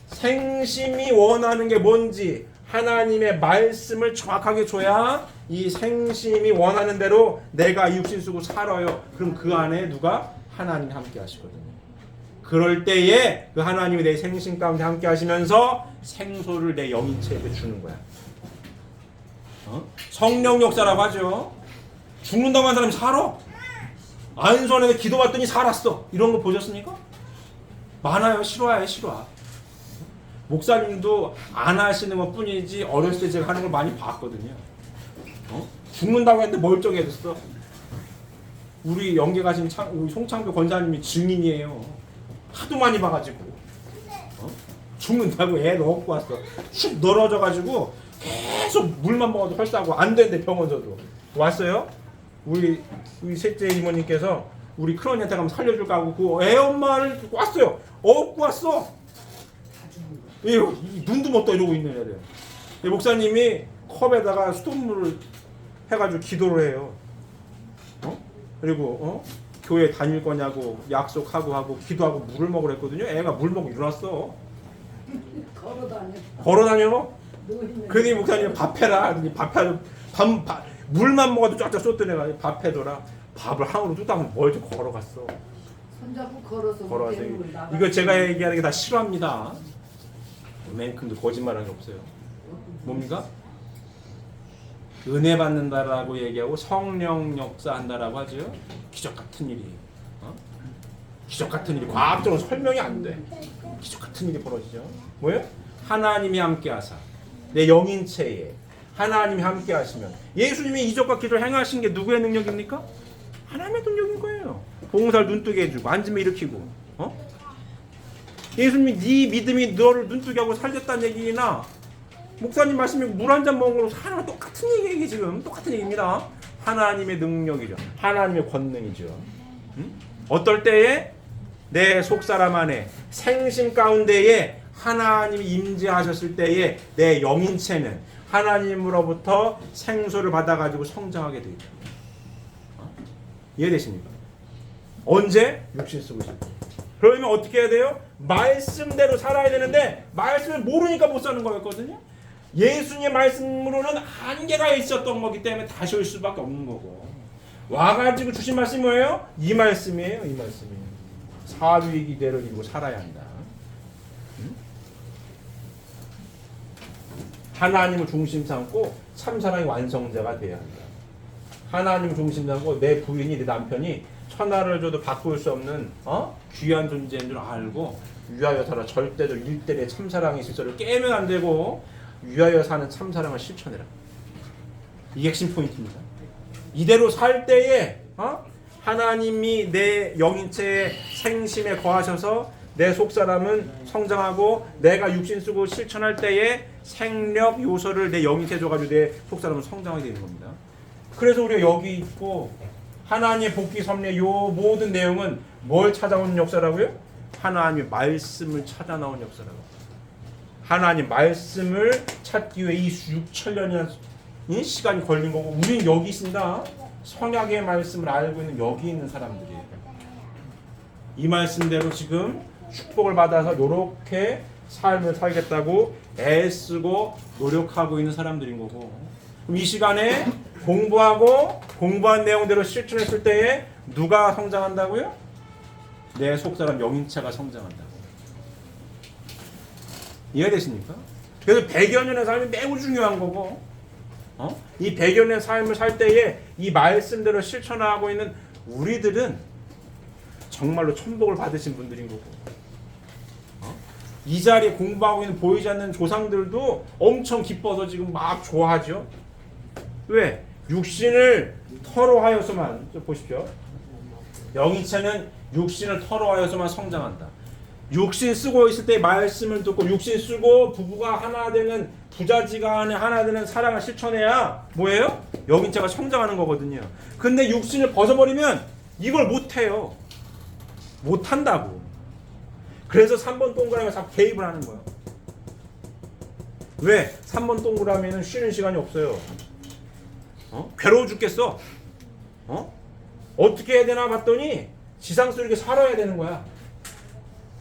Speaker 2: 생심이 원하는 게 뭔지 하나님의 말씀을 정확하게 줘야 이 생심이 원하는 대로 내가 이 육신 쓰고 살아요. 그럼 그 안에 누가? 하나님이 함께 하시거든요. 그럴 때에 그 하나님이 내 생심 가운데 함께 하시면서 생소를 내 영인체에게 주는 거야. 성령 역사라고 하죠. 죽는다고 한 사람이 살아. 안수원에 기도받더니 살았어. 이런 거 보셨습니까? 많아요. 실화예요. 실화. 목사님도 안 하시는 것 뿐이지 어렸을 때 제가 하는 걸 많이 봤거든요. 죽는다고 했는데 멀쩡해졌어. 우리 영계 가신 우리 송창표 권사님이 증인이에요. 하도 많이 봐가지고 죽는다고 애 넣고 왔어. 슉 늘어져가지고 계속 물만 먹어도 헐싸고 안 되는데 병원서도 왔어요. 우리 셋째 이모님께서 우리 큰언니한테 가면 살려줄까 하고 그 애 엄마를 왔어요. 업고 왔어. 눈도 못 떠 이러고 있는 애래요. 목사님이 컵에다가 수돗물을 해가지고 기도를 해요. 그리고 교회 다닐 거냐고 약속하고 하고 기도하고 물을 먹으라 했거든요. 애가 물 먹고 일어났어. 걸어다녀? 그러니 목사님 밥해라. 물만 먹어도 쫙쫙 쏟던 애가 밥해줘라. 밥을 한으로 뚝딱 멀리 걸어갔어.
Speaker 3: 손잡고 걸어서
Speaker 2: 이거 제가 얘기하는 게 다 실화입니다. 맨큼도 거짓말하는 게 없어요. 뭡니까? 은혜 받는다라고 얘기하고 성령 역사한다라고 하죠. 기적 같은 일이, 기적 같은 일이 과학적으로 설명이 안 돼. 기적 같은 일이 벌어지죠. 뭐예요? 하나님이 함께하사 내 영인체에 하나님이 함께하시면 예수님이 이적과 기도를 행하신 게 누구의 능력입니까? 하나님의 능력인 거예요. 봉사를 눈뜨게 해주고 앉으면 일으키고. 예수님이 네 믿음이 너를 눈뜨게 하고 살렸다는 얘기나 목사님 말씀이 물 한 잔 먹은 거로 사는 거 똑같은 얘기 지금 똑같은 얘기입니다. 하나님의 능력이죠. 하나님의 권능이죠. 어떨 때에 내 속사람 안에 생심 가운데에 하나님이 임재하셨을 때에 내 영인체는 하나님으로부터 생수를 받아가지고 성장하게 되죠. 이해되십니까? 언제? 육신 쓰고 있을 때. 그러면 어떻게 해야 돼요? 말씀대로 살아야 되는데 말씀을 모르니까 못 사는 거였거든요. 예수님의 말씀으로는 한계가 있었던 거기 때문에 다시 올 수밖에 없는 거고 와가지고 주신 말씀이 뭐예요? 이 말씀이에요. 이 말씀이에요. 사위 기대를 이루고 살아야 한다. 하나님을 중심 삼고 참사랑의 완성자가 돼야 한다. 하나님을 중심 삼고 내 부인이 내 남편이 천하를 줘도 바꿀 수 없는 귀한 존재인 줄 알고 위하여 살아. 절대로 일대의 참사랑의 질서를 깨면 안 되고 위하여 사는 참사랑을 실천해라. 이게 핵심 포인트입니다. 이대로 살 때에 하나님이 내 영인체의 생심에 거하셔서 내 속사람은 성장하고 내가 육신 쓰고 실천할 때에 생력 요소를 내 영인체에 줘가지고 내 속사람은 성장하게 되는 겁니다. 그래서 우리가 여기 있고 하나님의 복귀 섭리 요 모든 내용은 뭘 찾아오는 역사라고요? 하나님의 말씀을 찾아 나온 역사라고. 하나님 말씀을 찾기 위해 이 6천년이라는 시간이 걸린 거고 우리는 여기 있습니다. 성약의 말씀을 알고 있는 여기 있는 사람들이에요. 이 말씀대로 지금 축복을 받아서 이렇게 삶을 살겠다고 애쓰고 노력하고 있는 사람들인 거고 그럼 이 시간에 공부한 내용대로 실천했을 때에 누가 성장한다고요? 내 속사람 영인체가 성장한다고. 이해되십니까? 그래서 100여 년의 삶이 매우 중요한 거고, 이 100여 년의 삶을 살 때에 이 말씀대로 실천하고 있는 우리들은 정말로 천복을 받으신 분들인 거고, 이 자리에 공부하고 있는 보이지 않는 조상들도 엄청 기뻐서 지금 막 좋아하죠. 왜? 육신을 터로하여서만, 보십시오. 영이체는 육신을 터로하여서만 성장한다. 육신 쓰고 있을 때 말씀을 듣고 육신 쓰고 부부가 하나 되는, 부자지간에 하나 되는 사랑을 실천해야 뭐예요? 영인체가 성장하는 거거든요. 근데 육신을 벗어버리면 이걸 못해요. 못한다고. 그래서 3번 동그라미가 자꾸 개입을 하는 거예요. 왜? 3번 동그라미는 쉬는 시간이 없어요. 괴로워 죽겠어. 어떻게 해야 되나 봤더니 지상에서 이렇게 살아야 되는 거야.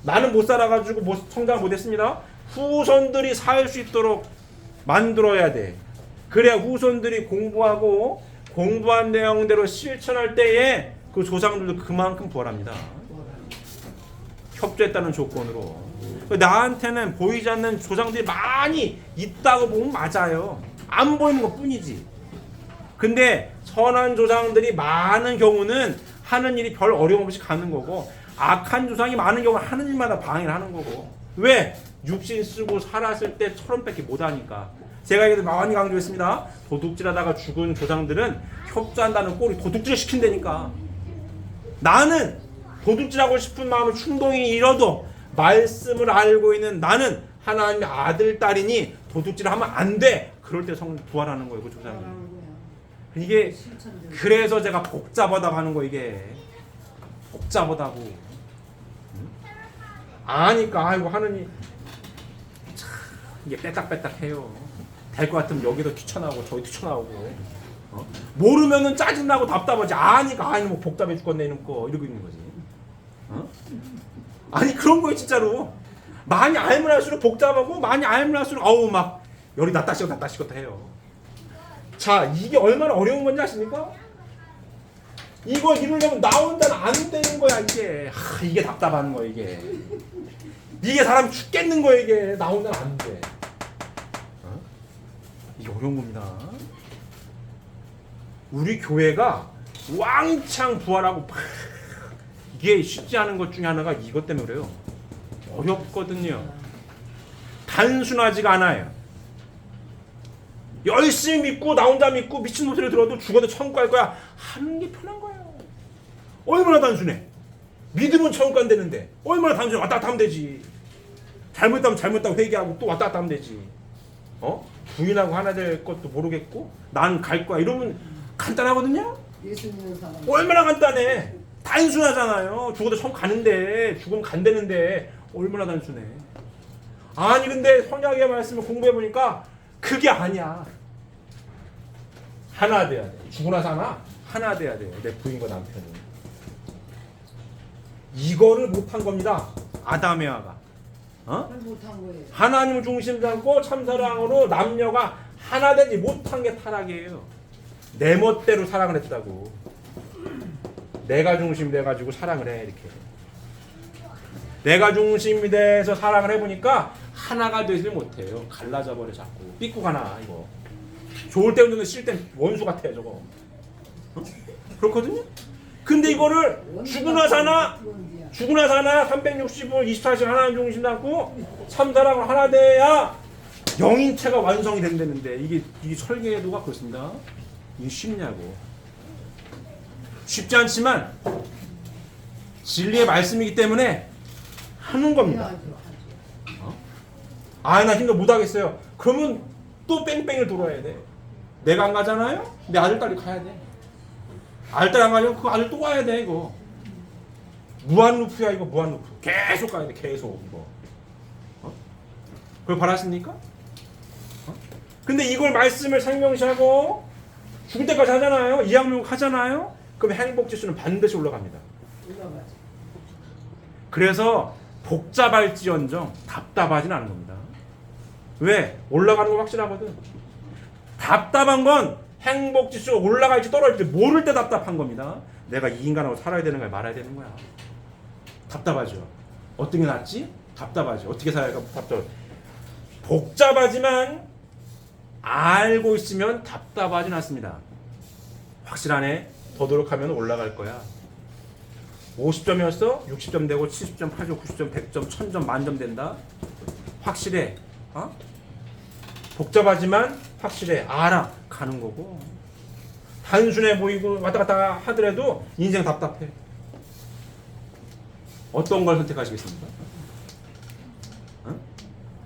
Speaker 2: 나는 못 살아가지고 성장 못했습니다. 후손들이 살 수 있도록 만들어야 돼. 그래야 후손들이 공부하고 공부한 내용대로 실천할 때에 그 조상들도 그만큼 부활합니다. 협조했다는 조건으로. 나한테는 보이지 않는 조상들이 많이 있다고 보면 맞아요. 안 보이는 것 뿐이지. 근데 선한 조상들이 많은 경우는 하는 일이 별 어려움 없이 가는 거고, 악한 조상이 많은 경우는 하는 일마다 방해를 하는 거고. 왜? 육신 쓰고 살았을 때 철원밖에 못하니까. 제가 이게 많이 강조했습니다. 도둑질하다가 죽은 조상들은 협조한다는 꼴이 도둑질을 시킨다니까. 나는 도둑질하고 싶은 마음을 충동이 일어도 말씀을 알고 있는 나는 하나님의 아들, 딸이니 도둑질을 하면 안 돼. 그럴 때 부활하는 거예요, 그 조상은. 이게 그래서 제가 복잡하다고 하는 거. 이게 복잡하다고. 아니까 아이고 하느님 참 이게 빼딱빼딱해요. 될 것 같으면 여기도 뛰쳐나오고 저기 뛰쳐나오고, 모르면은 짜증나고 답답하지. 아니까 아니 뭐 복잡해 죽겠네 이놈 거 이러고 있는 거지. 아니 그런 거예요 진짜로. 많이 알면 할수록 복잡하고 많이 알면 할수록 어우 막 열이 났다 식었다 해요. 자, 이게 얼마나 어려운 건지 아십니까? 이거 이루려면 나 혼자는 안 되는 거야 이게. 이게 답답한 거야 이게. 이게 사람 죽겠는 거야 이게. 나 혼자는 안 돼. 이게 어려운 겁니다. 우리 교회가 왕창 부활하고 이게 쉽지 않은 것 중에 하나가 이것 때문에 그래요. 어렵거든요. 단순하지가 않아요. 열심히 믿고 나 혼자 믿고 미친놈 소리 들어도 죽어도 천국 갈 거야 하는 게 편한 거예요. 얼마나 단순해. 믿으면 천국 간다는데 얼마나 단순해. 왔다 갔다 하면 되지. 잘못하면 잘못하고 회개하고 또 왔다 갔다 하면 되지. 부인하고 하나 될 것도 모르겠고 난 갈 거야 이러면 간단하거든요.
Speaker 3: 예수 믿는 사람
Speaker 2: 얼마나 간단해. 단순하잖아요. 죽어도 천국 가는데, 죽으면 간다는데 얼마나 단순해. 아니 근데 성경의 말씀을 공부해보니까 그게 아니야. 하나 돼야 돼. 죽고 나서 하나 돼야 돼요. 내 부인과 남편은. 이거를 못한 겁니다. 아담 에와가.
Speaker 3: 못한 거예요.
Speaker 2: 하나님을 중심 삼고 참사랑으로 남녀가 하나 되지 못한 게 타락이에요. 내 멋대로 사랑을 했다고. 내가 중심이 돼가지고 사랑을 해 이렇게. 내가 중심이 돼서 사랑을 해보니까 하나가 되지 못해요. 갈라져 버려 자꾸. 삐꾸 가나 이거. 좋을 때 운전은 싫을 땐 원수 같아 저거. 그렇거든요. 근데 이거를 죽고 나서나 365일 24시간 하나님 중심 삼고 참사랑을 하나 돼야 영인체가 완성이 된다는데 이게 설계도가 그렇습니다. 이게 쉽냐고. 쉽지 않지만 진리의 말씀이기 때문에 하는 겁니다. 나 힘들어 못하겠어요. 그러면 또 뺑뺑이를 돌아야 돼. 내가 안 가잖아요? 내 아들 딸이 가야 돼. 아들 딸 안 가면 그 아들 또 가야 돼 이거. 무한 루프야 이거. 무한 루프. 계속 가야 돼. 계속 이거. 그걸 바라십니까? 근데 이걸 말씀을 생명시하고 죽을 때까지 하잖아요. 이양육 하잖아요. 그럼 행복지수는 반드시 올라갑니다.
Speaker 3: 올라가죠.
Speaker 2: 그래서 복잡할지언정 답답하진 않은 겁니다. 왜? 올라가는 건 확실하거든. 답답한 건 행복지수가 올라갈지 떨어질지 모를 때 답답한 겁니다. 내가 이 인간하고 살아야 되는 거야 말아야 되는 거야. 답답하죠. 어떤 게 낫지? 답답하죠. 어떻게 살아야 답답. 복잡하지만 알고 있으면 답답하진 않습니다. 확실하네. 더 노력하면 올라갈 거야. 50점이었어? 60점 되고 70점, 80점, 90점, 100점, 1000점, 만점 된다. 확실해. 어? 복잡하지만 확실해. 알아. 가는 거고. 단순해 보이고 왔다 갔다 하더라도 인생 답답해. 어떤 걸 선택하시겠습니까? 어?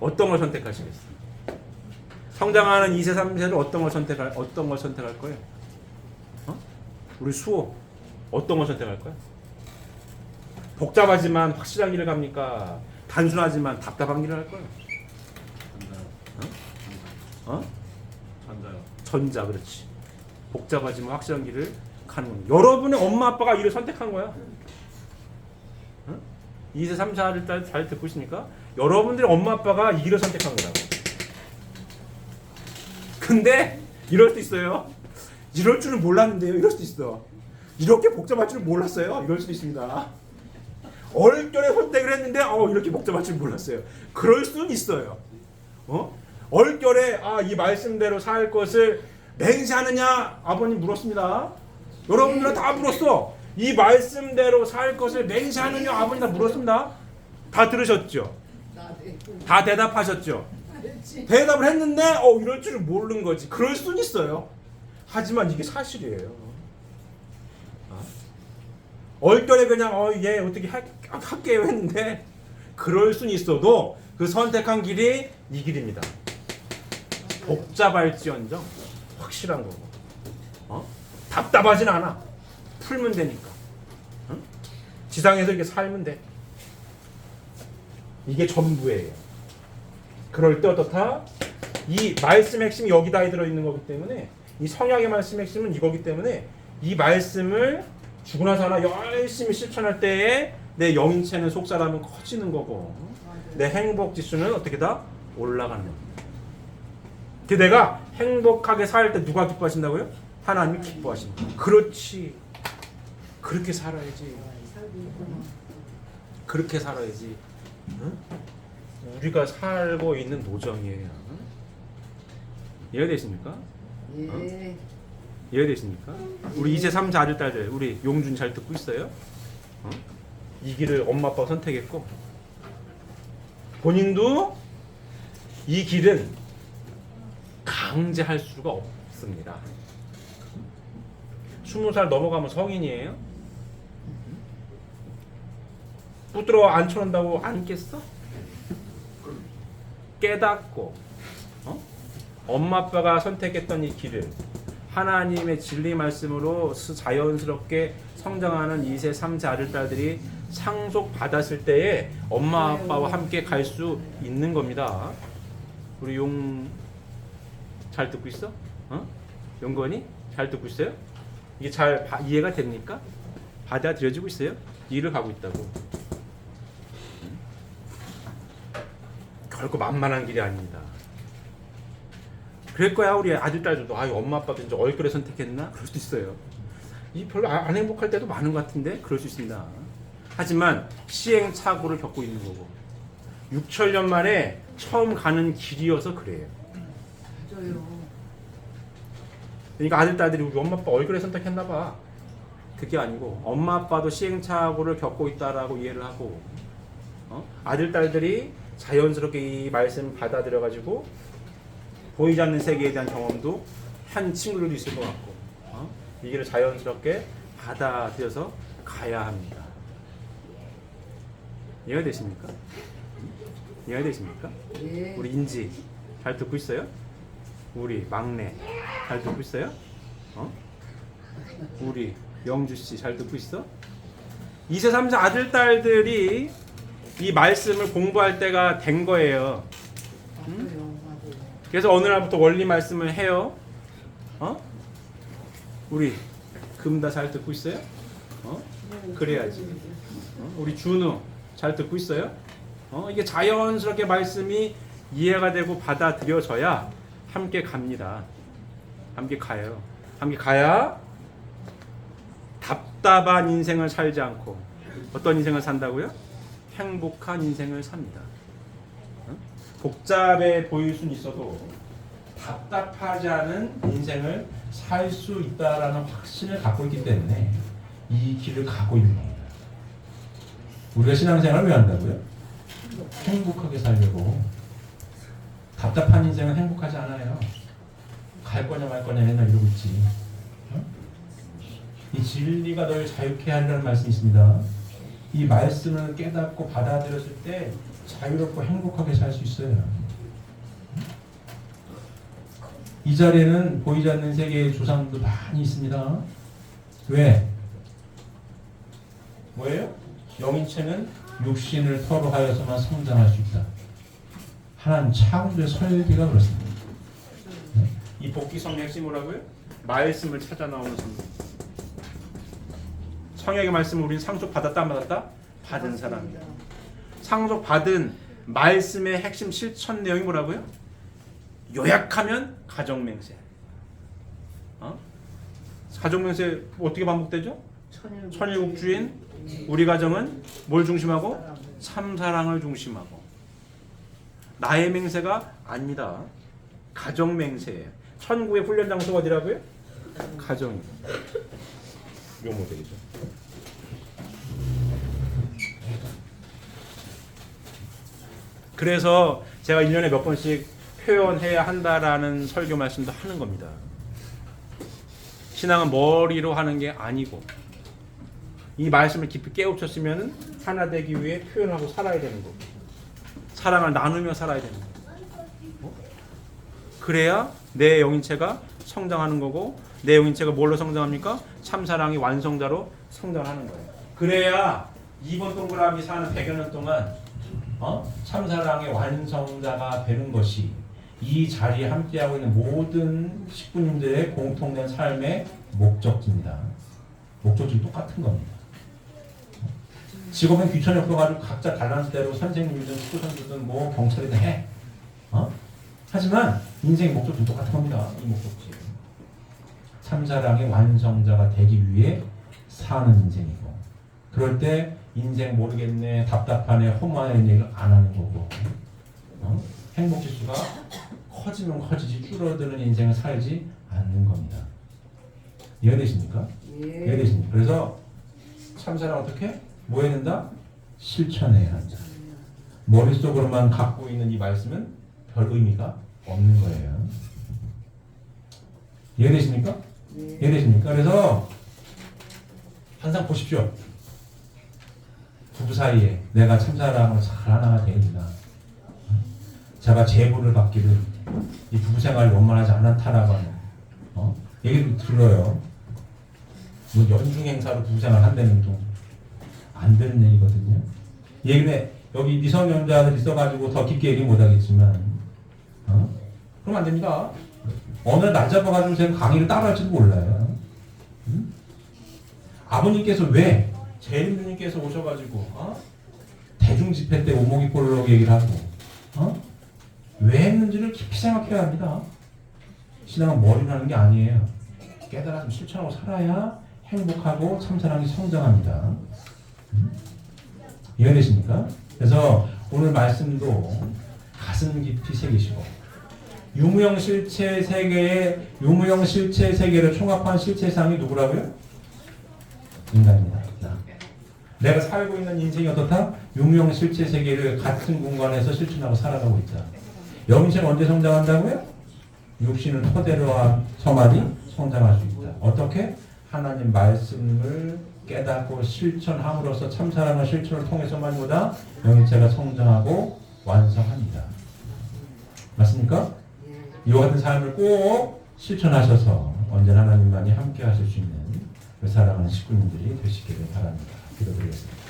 Speaker 2: 어떤 걸 선택하시겠습니까? 성장하는 2세, 3세를 어떤 걸 선택할 거예요? 어? 우리 수호 어떤 걸 선택할 거야? 복잡하지만 확실한 길을 갑니까? 단순하지만 답답한 길을 할 거예요? 어? 전자, 그렇지. 복잡하지만 확실한 길을 가는 겁니다. 여러분의 엄마 아빠가 이를 선택한 거야. 어? 2세, 3세를 잘 듣고 있습니까? 여러분들의 엄마 아빠가 이 길을 선택한 거라고. 근데 이럴 수도 있어요. 이럴 줄은 몰랐는데요. 이럴 수도 있어. 이렇게 복잡할 줄은 몰랐어요. 이럴 수도 있습니다. 얼결에 선택을 했는데 이렇게 복잡할 줄 몰랐어요. 그럴 수는 있어요. 얼결에 이 말씀대로 살 것을 맹세하느냐 아버님 물었습니다. 여러분들은 다 물었어. 이 말씀대로 살 것을 맹세하느냐 아버님 다 물었습니다. 다 들으셨죠? 다 대답하셨죠? 대답을 했는데 이럴 줄은 모르는 거지. 그럴 수는 있어요. 하지만 이게 사실이에요. 얼결에 그냥 얘 어떻게 할게요 했는데 그럴 수는 있어도 그 선택한 길이 이 길입니다. 복잡할지언정 확실한 거고 답답하진 않아. 풀면 되니까. 지상에서 이렇게 살면 돼. 이게 전부예요. 그럴 때 어떻다? 이 말씀의 핵심이 여기다 들어있는 거기 때문에 이 성약의 말씀의 핵심은 이거기 때문에 이 말씀을 죽고 나서 하나 열심히 실천할 때에 내 영인체는 속사람은 커지는 거고 내 행복 지수는 어떻게 다 올라가는 겁니다. 그 내가 행복하게 살 때 누가 기뻐하신다고요? 하나님이 기뻐하신다. 그렇지. 그렇게 살아야지. 그렇게 살아야지. 응? 우리가 살고 있는 노정이에요. 이해되십니까?
Speaker 3: 예.
Speaker 2: 이해되십니까? 우리 2세 3세 아들 딸들 우리 용준 잘 듣고 있어요? 이 길을 엄마 아빠가 선택했고 본인도 이 길은 강제할 수가 없습니다. 20살 넘어가면 성인이에요? 부드러워 앉혀놓는다고 앉겠어? 깨닫고 엄마 아빠가 선택했던 이 길을 하나님의 진리 말씀으로 자연스럽게 성장하는 2세 3세 아들 딸들이 상속받았을 때에 엄마 아빠와 함께 갈 수 있는 겁니다. 우리 용 잘 듣고 있어? 용건이 잘 듣고 있어요? 이게 잘 이해가 됩니까? 받아들여지고 있어요? 일을 가고 있다고. 결코 만만한 길이 아닙니다. 그럴 거야 우리 아들 딸들도 엄마 아빠도 이제 얼굴에 선택했나? 그럴 수도 있어요. 이 별로 안 행복할 때도 많은 것 같은데 그럴 수 있습니다. 하지만 시행착오를 겪고 있는 거고 6천년 만에 처음 가는 길이어서 그래요.
Speaker 3: 맞아요.
Speaker 2: 그러니까 아들 딸들이 우리 엄마 아빠 얼굴에 선택했나 봐. 그게 아니고 엄마 아빠도 시행착오를 겪고 있다라고 이해를 하고 아들 딸들이 자연스럽게 이 말씀 받아들여 가지고 보이지 않는 세계에 대한 경험도 한 친구들도 있을 것 같고 이 길을 자연스럽게 받아들여서 가야 합니다. 이해가 되십니까? 이해가 되십니까?
Speaker 3: 예.
Speaker 2: 우리 인지 잘 듣고 있어요? 우리 막내 잘 듣고 있어요? 우리 영주씨 잘 듣고 있어? 2세 3세 아들 딸들이 이 말씀을 공부할 때가 된 거예요.
Speaker 3: 맞아요.
Speaker 2: 그래서 어느 날부터 원리 말씀을 해요. 우리 금다 잘 듣고 있어요? 그래야지. 우리 준우 잘 듣고 있어요? 이게 자연스럽게 말씀이 이해가 되고 받아들여져야 함께 갑니다. 함께 가요. 함께 가야 답답한 인생을 살지 않고 어떤 인생을 산다고요? 행복한 인생을 삽니다. 응? 복잡해 보일 수는 있어도 답답하지 않은 인생을 살 수 있다라는 확신을 갖고 있기 때문에 이 길을 가고 있는 겁니다. 우리가 신앙생활을 왜 한다고요? 행복하게 살려고. 답답한 인생은 행복하지 않아요. 갈 거냐 말 거냐 맨날 이러고 있지. 어? 이 진리가 널 자유케 하리라는 말씀이 있습니다. 이 말씀을 깨닫고 받아들였을 때 자유롭고 행복하게 살 수 있어요. 이 자리에는 보이지 않는 세계의 조상도 많이 있습니다. 왜? 뭐예요? 영인체는 육신을 터로 하여서만 성장할 수 있다. 하나님 창조의 설계가 그렇습니다. 이 복귀성의 핵심이 뭐라고요? 말씀을 찾아 나오는 성경. 성경의 말씀을 우리는 상속 받았다 안 받았다? 받은 사람이다. 상속 받은 말씀의 핵심 실천 내용이 뭐라고요? 요약하면 가정맹세. 가정맹세 어떻게 반복되죠? 천일국주인 우리 가정은 뭘 중심하고? 참사랑을 중심하고. 나의 맹세가 아닙니다. 가정맹세예요. 천국의 훈련 장소가 어디라고요? 가정입니다. 요 모델이죠. 그래서 제가 1년에 몇 번씩 표현해야 한다라는 설교 말씀도 하는 겁니다. 신앙은 머리로 하는 게 아니고 이 말씀을 깊이 깨우쳤으면 하나 되기 위해 표현하고 살아야 되는 거고 사랑을 나누며 살아야 되는 거고 그래야 내 영인체가 성장하는 거고 내 영인체가 뭘로 성장합니까? 참사랑이 완성자로 성장하는 거예요. 그래야 이번 동그라미 사는 100여 년 동안 참사랑의 완성자가 되는 것이 이 자리에 함께하고 있는 모든 식구님들의 공통된 삶의 목적지입니다. 목적지는 똑같은 겁니다. 직업은 귀천이 없어가지고 각자 달라는 대로 선생님이든 축구선수든 뭐 경찰이든 해. 하지만 인생의 목적지는 똑같은 겁니다. 이 목적지. 참사랑의 완성자가 되기 위해 사는 인생이고 그럴 때 인생 모르겠네, 답답하네, 허무하네 얘기를 안 하는 거고 행복지수가 커지면 커지지 줄어드는 인생을 살지 않는 겁니다. 이해되십니까?
Speaker 3: 예.
Speaker 1: 이해되십니까? 그래서 참사랑 어떻게? 뭐 해야 된다? 실천해야 한다. 머릿속으로만 갖고 있는 이 말씀은 별 의미가 없는 거예요. 이해되십니까?
Speaker 3: 예.
Speaker 1: 이해되십니까? 그래서 항상 보십시오. 부부 사이에 내가 참사랑을 잘 하나가 되리나 제가 제보를 받기를 이 부부 생활이 원만하지 않다라고 하는 얘기를 들어요. 뭐 연중 행사로 부부 생활 한다는 또 안 되는 얘기거든요. 얘기는 여기 미성년자들 있어가지고 더 깊게 얘기 못하겠지만 그러면 안 됩니다. 어느 날 잡아가지고 제가 강의를 따라할지도 몰라요. 아버님께서 왜 재림주님께서 오셔가지고 대중 집회 때 오목이 꼴로 얘기를 하고 왜 했는지를 깊이 생각해야 합니다. 신앙은 머리로 하는 게 아니에요. 깨달아서 실천하고 살아야 행복하고 참사랑이 성장합니다. 이해되십니까? 그래서 오늘 말씀도 가슴 깊이 새기시고 유무형 실체 세계를 총합한 실체상이 누구라고요? 인간입니다. 내가 살고 있는 인생이 어떻다? 유무형 실체 세계를 같은 공간에서 실천하고 살아가고 있다. 영신은 언제 성장한다고요? 육신을 토대로 한서만이 성장할 수 있다. 어떻게? 하나님 말씀을 깨닫고 실천함으로써 참사랑의 실천을 통해서만 보다 영인체가 성장하고 완성합니다. 맞습니까? 이와 같은 삶을 꼭 실천하셔서 언제나 하나님만이 함께 하실 수 있는 그 사랑하는 식구님들이 되시기를 바랍니다. 기도드리겠습니다.